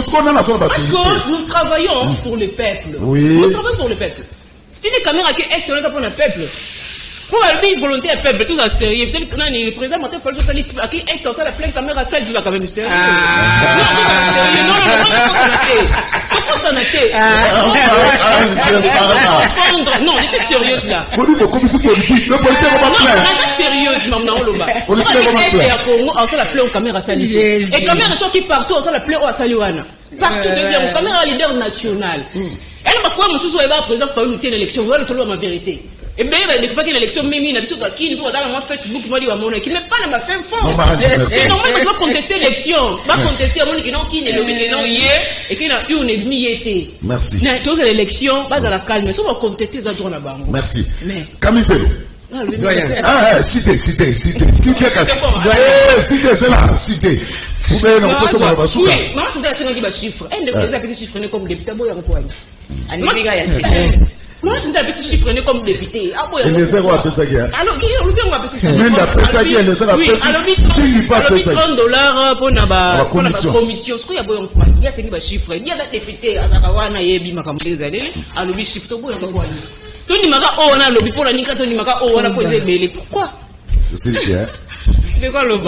que nous travaillons pour le peuple. Oui. Nous travaillons pour le peuple. Si les caméras qui est on est pour le peuple. Pour une volonté à peuple, tout ça sérieux. Peut-être que le président Martin Fayulu qui est dans la pleine caméra, ça il va quand même sérieux. Pourquoi ça n'a été? Non, je suis sérieuse là. Non, sérieuse, maman, on la pleine caméra, ça et caméra qui partout, on la pleine au Saliwana. Partout, de caméra leader national. Elle va quoi, mon sous président Fayulu lutter l'élection, vous allez trouver ma vérité. Et bien, il faut que l'élection même il a vu sur qui pour dans Facebook moi dit mon qui met pas dans ma fin fond. C'est normal que tu vas contester l'élection, va contester à mon qui non qui ne le non hier et qui n'a eu un ennemi été. Merci. Tous les élections pas à la calme, ça va contester ça dans la banque. Merci. Camiselo. Cité, c'est là, cité. Vous pouvez non pas savoir ba souka. Oui, maman c'est un petit chiffre. Elle ne peut pas chiffrer comme député boya ko ani. Moi, je ne sais pas si chiffre comme député. Et les euros à Pessac. Alors, qui est le bien à Pessac? Même la Pessac, elle est là. Oui, alors, $30 pour la commission. Ce qu'il y a besoin, il y a ces chiffres. Il y a des députés à Zakawana et Bimakamoué Zalé. Alors, il chiffre au bout de la voie. Tony Maka, on a lobby pour la Nika, Tony Maka, on a posé Bélé. Pourquoi? C'est cher.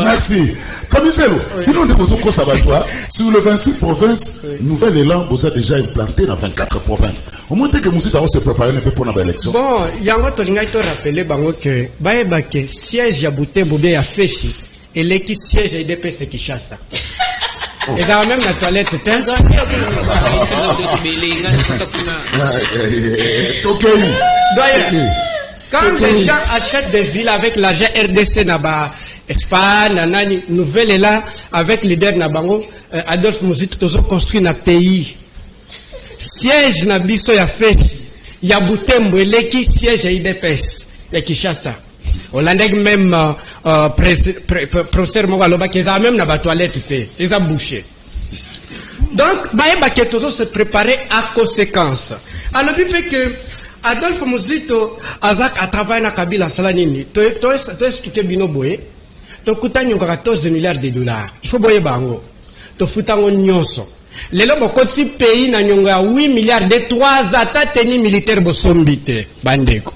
Merci. Commissaire, nous devons conservatoire sur le 26 provinces, Nouvel Élan, vous avez déjà implanté dans 24 provinces. Au moins que nous allons se préparer un peu pour l'élection. Bon, il y a un autre rappelé que Baébake siège à Bouté Boubé à Féchi et l'équipe siège à IDPS Kinshasa. Et dans même la toilette, quand les gens achètent des villes avec l'argent RDC Naba, Espagne, Nanani, Nouvelle est là, avec le leader Nabango, Adolphe Mouzito, tous ont construit un pays. Siège Nabiso ya fait, ya Boutembo, qui siège à IDPS, ya Kinshasa. Hollandais même, professeur Mogaloba, qui a même la toilette, ils ont bouché. Donc, Baïba qui tous se préparer à conséquence. Alors, il fait que, Adolphe Mouzito, Azak a travaillé dans Kabila Salanini. Tu expliqué Bino Boye. Tu coûtes 14 milliards de dollars. Il faut boyer bango. Tu fous un nyonso. Les lobes aussi pays na nyonga 8 milliards de 3 attaques militaires bosombite. Bandeko.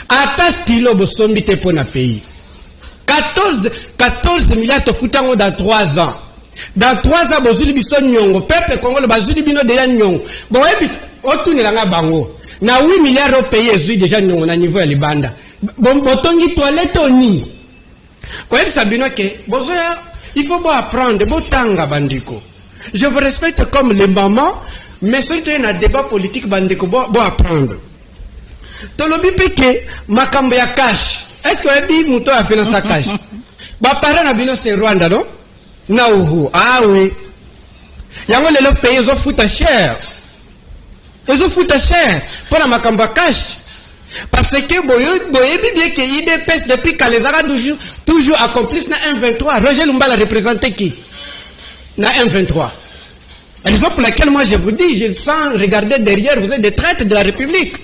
Atta stilo bosombite pour na pays. 14 milliards tu fous dans 3 ans. Dans 3 ans, bozuli biso nyongo. Peuple Congolais bazuli bino déjà nyongo. Bon, et puis, autour de la bango. Na 8 milliards au pays est déjà nyongo na niveau ya libanda. bon botongi toilette oni quoi sabino ke bozoya il faut apprendre botanga bandiko je vous respecte comme les mamans mais surtout un débat politique bandiko bo apprendre tolobi peke makambo ya cash est-ce que ebi muto a fait dans sa cash ba parents na bino c'est Rwanda non na uhu ah oui yango le pays zo futa cher pour la makambo ya cash. Parce que boyebi bien que IDPS depuis que les Arabes toujours accomplissent na M23. Roger Lumba l'a représenté qui? Na M23. Raison pour laquelle moi je vous dis, je sens regarder derrière, vous êtes des traîtres de la République.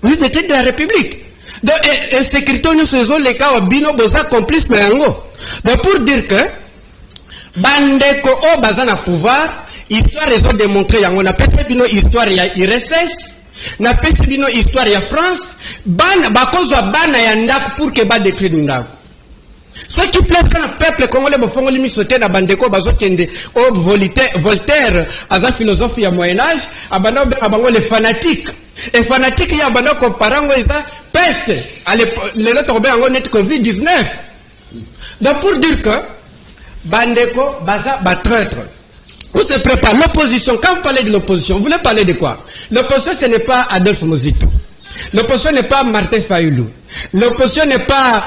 Vous êtes des traîtres de la République. Donc, insécurité, nous faisons les cas où bino boza complice mais yango. Donc pour dire que bandeko o bazana pouvoir, histoire ils ont démontré yango na pese bino histoire ya IRSS. Na pesi bino histoire ya France bana bakozwa bana ya ndako pour que ba détruire ndako ce qui plaît na peuple congolais bofongoli misote na bandeko bazokende o Voltaire aza philosophe ya Moyen Âge abanda abango les fanatiques et fanatiques ya banda ko parango eza peste le loto yango net Covid-19 donc pour dire que bandeko baza ba traître. Où se prépare l'opposition? Quand vous parlez de l'opposition, vous voulez parler de quoi? L'opposition, ce n'est pas Adolphe Muzito. L'opposition n'est pas Martin Fayulu. L'opposition n'est pas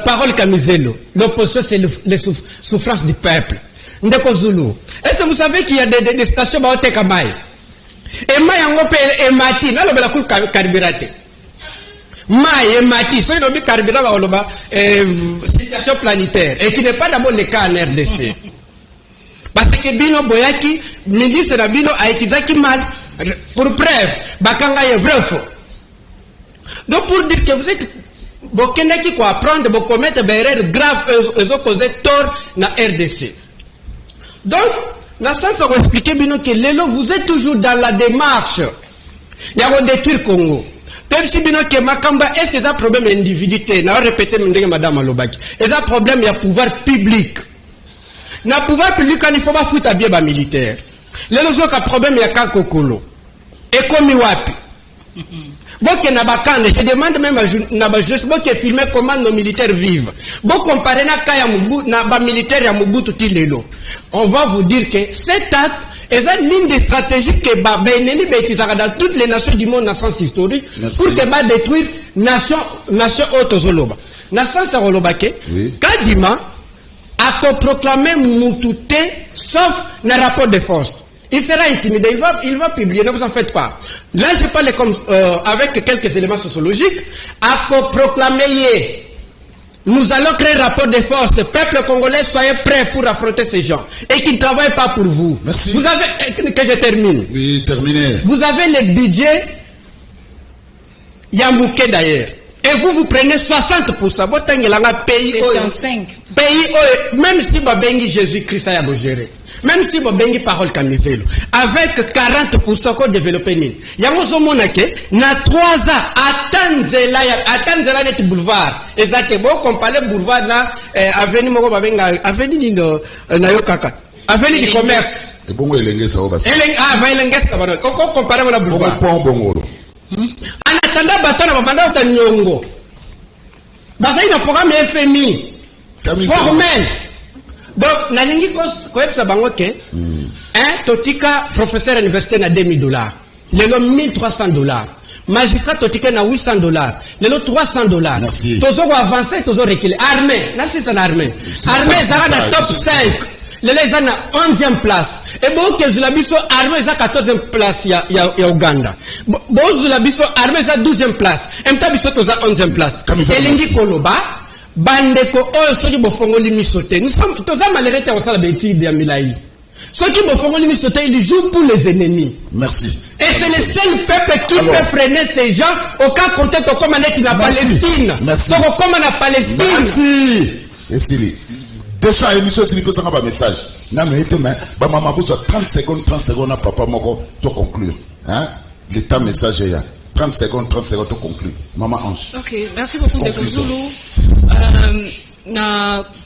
Parole Kamizelo. L'opposition, c'est les souffrances du peuple. Ndeko Zulu. Est-ce que vous savez qu'il y a des stations Baote Kamai? Et Mai Angope et Mati, là, le coule carburate. Mai et Mati, c'est une carburate, situation planétaire. Et qui n'est pas d'abord le cas en RDC. Parce que Bino Boyaki, ministre de Bino a été mal. Pour preuve, Bakanga est vrai faux. Donc pour dire que vous êtes Bokenaki quoi apprendre, vous commettre des erreurs graves, ils ont causé tort dans RDC. Donc, dans ce sens, on va expliquer Bino que Lélo, vous êtes toujours dans la démarche. Il y a un détruire Congo. Même si Bino que Makamba, est-ce qu'il y a un problème d'individualité? On a répété, madame Alobaki. Il y a un problème, il y a pouvoir public. Na pouvoir public quand il faut pas foutre à bien bas militaire. Les autres problème il y a qu'un kokolo. Et comme wapi. Bon que na bakane, je demande même à na journaliste bon que filmer comment nos militaires vivent. Bon comparer na kaya mubu na ba militaire ya Mobutu Tilelo. On va vous dire que cet acte est une ligne de stratégie que ba ennemi ba dans toutes les nations du monde dans sens historique. Merci. Pour que ba détruire nation autres zoloba. Na sens roloba ke kadima a proclamé Moutouté sauf le rapport de force. Il sera intimidé, il va publier, ne vous en faites pas. Là, je parle comme, avec quelques éléments sociologiques. A proclamé, nous allons créer un rapport de force. Peuple congolais, soyez prêts pour affronter ces gens. Et qui ne travaillent pas pour vous. Merci. Vous avez, que je termine. Oui, terminé. Vous avez le budget Yamouké d'ailleurs. Et vous prenez 60%. Pays, même si vous avez Jésus-Christ à gérer. Même si vous avez parole Kamizelo. Avec 40% qu'on développe. Il y a un moment où, na 3 ans, attendez net boulevard. Exactement, on parle boulevard là, avenue Nayokaka. Avenue du commerce. Et bon, il est ça. On compare avec la boulevard. En attendant, Batana va mandar Nyongo. Dans un programme FMI formel. Donc, nalingi koyebisa bango ke totika professeur à l'université na $2000. Lelo $1300. Magistrat totika na $800. Lelo $300. Tozo avancer, tozo reculer. Armée, na c'est ça l'armée. Armée ça na top 5. Les gens ont 11e place. Et bon, que Zulabiso armée est à 14e place, il y a Ouganda. Bon, Zulabiso armée est à 12e place. Mtabiso est à 11e place. Et l'Indi Koloba, Bandeko, ceux qui bofongent l'imisoté. Nous sommes tous malheureux au sein de la bêtise de Milaï. Ceux qui bofongent l'imisoté, ils jouent pour les ennemis. Merci. Et c'est le seul peuple qui peut freiner ces gens au cas contact comme on est en Palestine. Merci. Comme on a Palestine. Merci. Et Sili. Déjà, émission, c'est peut un message. Non, mais bah, maman, 30 secondes, à papa, moko, pour conclure. Hein? Le temps message est là. 30 secondes, pour conclure. Maman Ange. Ok, merci beaucoup, Ndeko Zulu.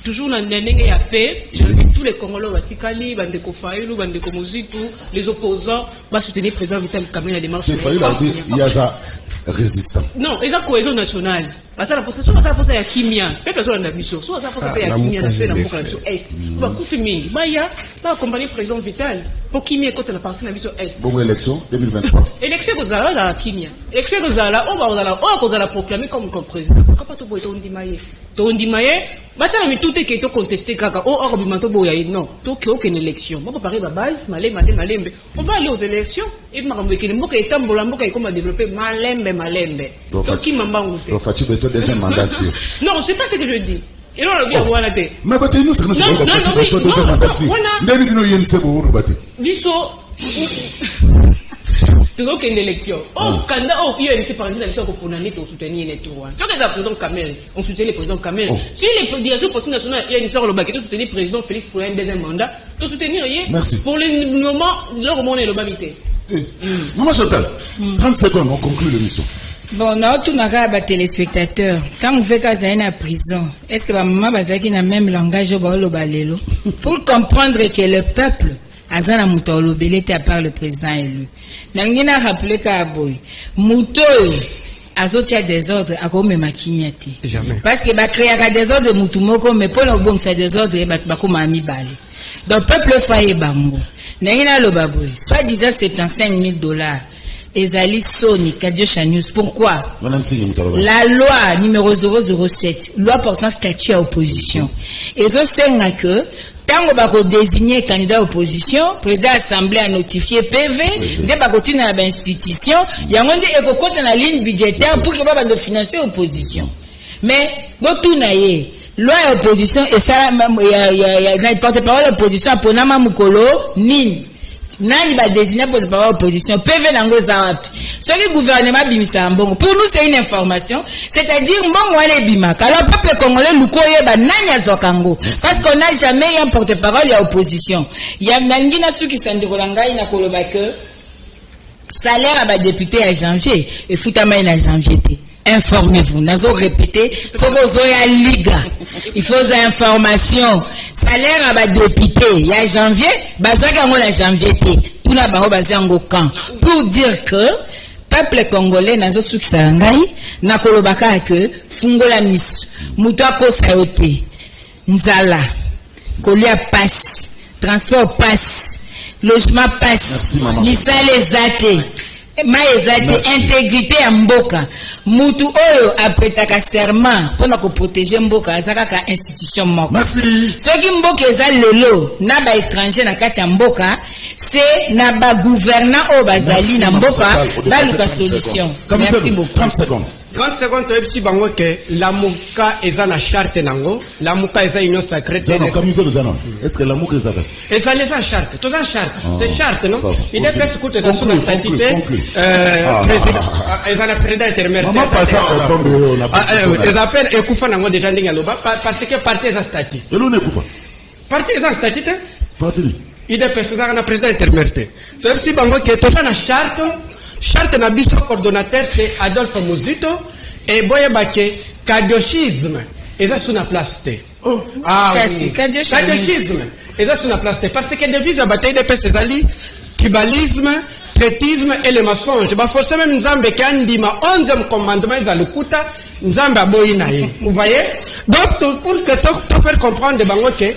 Toujours dans l'année, il y a paix. J'invite tous tous les Congolais, Vatikali, Bandeko Faïlou, Bandeko Mozitu, les opposants, va soutenir le président Vital Kamerhe la démarche. Il y a ça résistant. Non, il y a cohésion nationale. Parce que la possession, c'est la possession de Kimia. Peuple a la mission. Soit la possession de Kimia, la paix, la population Est. On va confirmer. Maya va accompagner le président Vital pour Kimia contre la partie de la mission Est. Bonne élection 2023. Élection que Zala, la Kimia. Élection que Zala, on va la proclamer comme président. Pourquoi pas tout pour Tondi Maye? Tondi Maye, batala mi tout est qui est contesté kaka. Oh, argumento boya non. Tout qui aucune élection. Moi, préparer ma base, malembe. On va aller aux élections. Et ma rambe qui ne mboka est tambola mboka est comme à développer malembe. Donc qui m'a deuxième mandat. Non, c'est pas ce que je dis. Et non, on a bien voir la tête. Mais nous, c'est deuxième mandat. Tu vois qu'il y a une élection. Oh, Kanda, oh, il y a une élection pour soutenir les tours. Si on est le président Kamerhe, on soutient le président Kamerhe. Si les directions politiques nationales, il y a une sorte de baguette, soutenir le président Félix pour un deuxième mandat, tu soutenir rien. Merci. Pour le moment, leur moment est le babité. Maman Chantal, 30 secondes, on conclut l'émission. Bon, non, tout n'a pas de téléspectateurs. Quand vous faites en prison, est-ce que ma maman Bazaki n'a même langage au balelo pour comprendre que le peuple Azana Moutolo Belete à part le président élu. Nangina rappelé qu'Aboy Moutoyo Azotia désordre à comme makimiate. Jamais. Parce que ba créer un désordre Moutumoko mais pour le bon c'est désordre et ba comme ami bali. Donc peuple faye bango. Nangina lo baboy. Soit disant $75,000. Ezali Sony Kadiocha News. Pourquoi? La loi numéro 007, loi portant statut à opposition. Et je sais que tant qu'on va désigner candidat opposition, président assemblée a notifié PV, dès qu'on continue à l'institution, il y a un compte dans la ligne budgétaire pour que va de financer opposition. Mais tout naïe, loi et opposition et ça, il y a une porte-parole opposition pour Nama Mukolo ni. Nani va désigner pour la opposition PV nango zawapi. Ce que le gouvernement bimisa mbongo. Pour nous c'est une information, c'est-à-dire mbongo wale bimaka. Alors peuple congolais lukoye ba nani azokango. Parce qu'on n'a jamais eu un porte-parole à opposition. Il y a nangina suki sandikolanga na koloba que salaire à ba député à janvier et futama na janvier. Informez-vous, nous avons répété, il faut que liga, il faut des informations. Salaire à ma député, il y a janvier, janvier, tout là pour dire que peuple congolais n'a pas succès n'a kolobaka que fungola misu, mutako sayote, nzala, kolia passe, transport passe, logement passe, nisa les athées. Maezate intégrité à Mboka. Mutu oyo apretaka serment pour nous protéger Mboka azaka institution Mboka. Merci. Ce qui Mboka eza lelo na ba étranger na kati ya Mboka, c'est na ba gouvernant o bazali na Mboka ba luka solution. Merci beaucoup. 30 secondes. 30 secondes, tu as bango que la mouka est dans la charte nango, la mouka est union sacrée. Est-ce que la mouka est ça? Et ça les a charte, tout en charte, c'est charte, non? Il est presque écoute dans son statité, président, ils en a président intermédiaire. Maman passe ça au Congo, ils appellent Ekoufa nango déjà n'ingaloba parce que parti est en statut. Et l'on Ekoufa? Parti est en statut, Parti. Il est président en président intermédiaire. Tu as bango que tout en charte. Charte na biso coordonnateur c'est Adolphe Muzito et Boyebake Kadiochisme et ça sur la place T. Oh, oui. Kadiochisme et ça sur la place T parce que devise à bataille de Pesezali, tribalisme, traitisme et le mensonge. Bah forcément Nzambe kandi ma 11e commandement ils le kuta Nzambe aboyinaye. Vous voyez? Donc pour que tu faire comprendre de bango que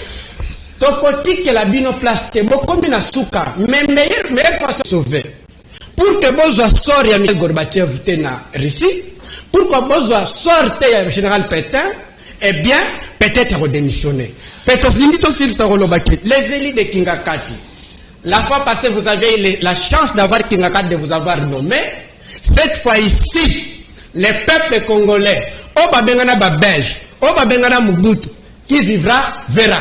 tokoti que la bino place T bo comme na souka mais meilleure façon de sauver. Pour que Bozo sorte à Mikhail Gorbatchev na Russie, pour que Bozo sorte à général Pétain, eh bien, peut-être redémissionner. Peut-être les élites de Kingakati. La fois passée, vous avez la chance d'avoir Kingakati de vous avoir nommé. Cette fois ici, les peuples congolais, Oba Bengana Belge, Oba Bengana Mobutu, qui vivra, verra.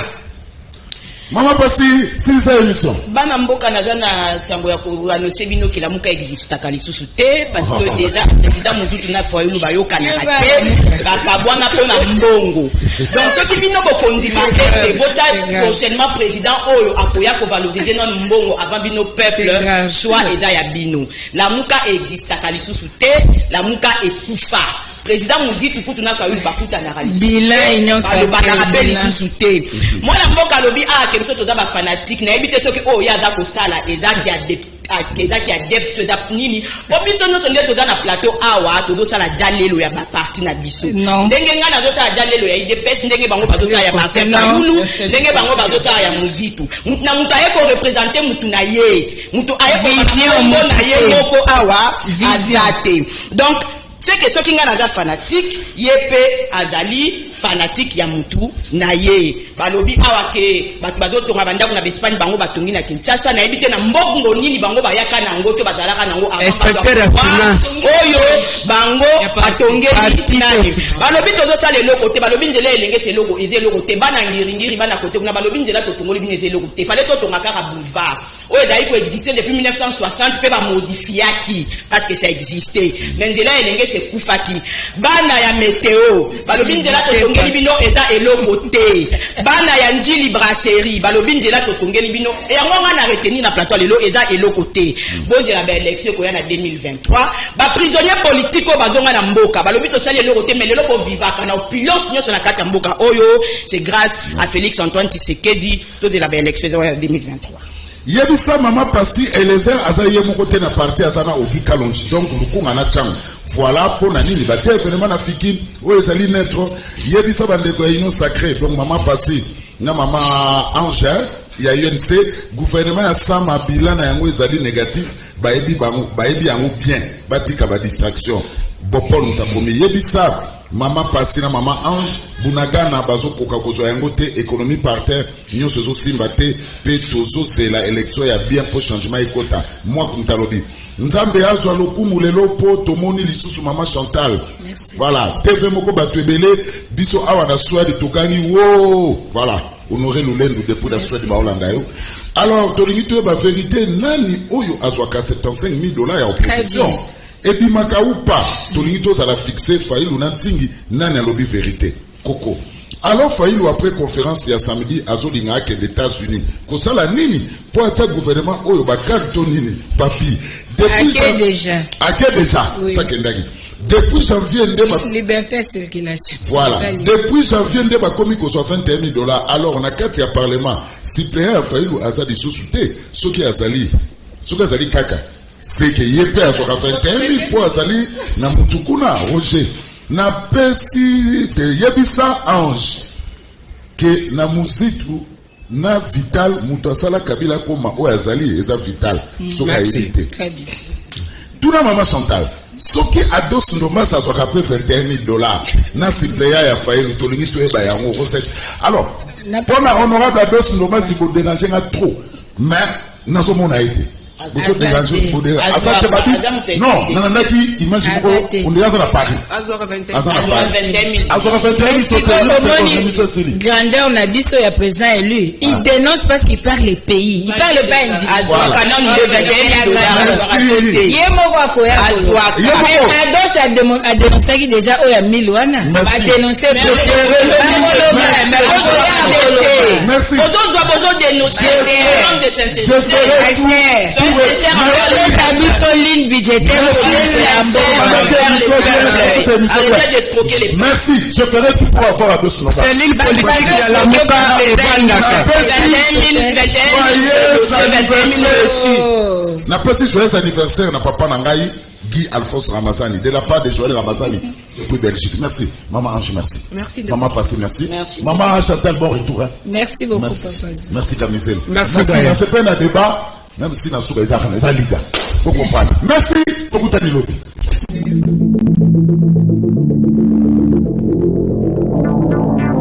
Maman Passi, c'est ça l'émission. Bana mboka na sambo ya ko annoncer bino ki la muka existe ka lisusu te parce que déjà président Mobutu na foyulu ba yoka na te ba bwana pona mbongo. Donc ce qui bino ko condimenter te vocha prochainement président oyo akoya ko valoriser non mbongo avant bino peuple choix eza ya bino. La muka existe ka lisusu te, la muka ekufa. président Mouzito Kutuna Fayoul Bakuta na réalisé. Bilan union sacrée. Ba rappel sous té. Moi la mboka lobi que biso toza ba fanatique na ebité soki o ya za ko sala ezaki adepte toza nini. Obiso no sonde toza na plateau awa tozo sala jalelo ya ba parti na biso. Ndenge nga na zo sala jalelo ya IDPS ndenge bango bazo sala ya Martin Fayoulou ndenge bango bazo sala ya Mouzito. Na mutu aye ko représenter mutu na ye. Mutu aye ko na ye moko awa azate. Donc c'est que ceux qui sont fanatique, yépe azali fanatique ya mutu na ye. Balobi awake bazo tonga banda kuna Espagne bango batongi na Kinshasa na ebite na mbongo nini bango bayaka na ngoto bazalaka nango inspecteur ya finance oyo bango batongeli nani. Balobi tozo sala eloko te balobi nzela elenge se logo eze logo te bana ngiri bana kote kuna balobi nzela totongoli bineze logo te fallait to tonga kaka boulevard. Oh, ça a existé depuis 1960, peut pas modifier qui parce que ça existait. Mais nzela elenge se kufaki. Bana ya météo, balobi nzela totongeli bino eza eloko te. Bana ya njili brasserie, balobi nzela totongeli bino et yango ngana retenir na plateau lelo eza eloko te. Bozi la belle élection ko ya na 2023, ba prisonnier politique o bazonga na mboka, balobi to sali eloko te mais lelo ko vivaka na opulence nyo na kati ya mboka oyo, c'est grâce à Félix Antoine Tshisekedi to de la belle élection en 2023. Yebisa mama pasi elezer azaye moko te na parti azana obi kalonji donc lukunga na chango voilà pour nani li batia événement na fiki o ezali netro yebisa bandeko ya union sacrée donc mama pasi na mama Angèle ya UNC gouvernement ya sama bilan na yango ezali négatif baebi yango bien batika ba distraction bopon ta promis yebisa mama pasi na mama Ange bunagana bazo koka kozwa yango te économie par terre nyo sozo simba te pe tozo c'est la élection ya bien pour changement ekota moi kumtalobi nzambe azwa lokumu lelo po tomoni lisusu mama Chantal. Merci. Voilà TV moko batwebele biso awa na swadi tokangi wo voilà honorer l'olendu depuis la swadi ba Holanda yo. Alors tolingi ba vérité nani oyo azwaka $75,000 ya opposition. Et puis Makaupa, Tonito ça l'a fixé, Faïlou Nantingi, nani alobi vérité. Coco. Alors Faïlou après conférence il y a samedi à Zolinga des États-Unis. Kosala nini pour être gouvernement oyo bakanto nini papi. Depuis déjà. Oui. Ça kendagi. Depuis janvier liberté de circulation. Voilà. Depuis janvier de ba komi ko $21,000. Alors on a quatre ya parlement. Cyprien Faïlou azali sous-souté, ce qui azali kaka. C'est que yépe a sora 21,000 pour azali na mutukuna Roger na pesi te yebisa Ange que na Mouzito na vital mutasala kabila koma o azali eza vital soka évité tout na mama Chantal soki ados ndoma sa sora pe $21,000 na sipleya ya Faïlou tolingi to eba yango recette alors pour na honorable ados ndoma si ko déranger nga trop mais nazo mona été vous êtes dégagé pour dire non nanaki image moko on est dans Paris azora 21,000 grandeur na biso ya président élu il dénonce parce qu'il parle le pays il parle pas individuellement yé moko akoya a dénoncé déjà oya 1000 wana a dénoncé merci merci, je ferai tout pour avoir à 200. C'est l'île politique à la Mouka et n'a pas si joyeux anniversaire n'a papa Nangaï Guy Alphonse Ramazani de la part de Joël Ramazani depuis Belgique. Merci maman Ange, merci. Merci maman Passé, merci. Maman Chantal, bon retour hein. Merci beaucoup papa. Merci Camisel. Merci. C'est pas un débat. Même si na souba ezaka liga. Vous comprenez. Merci pour tout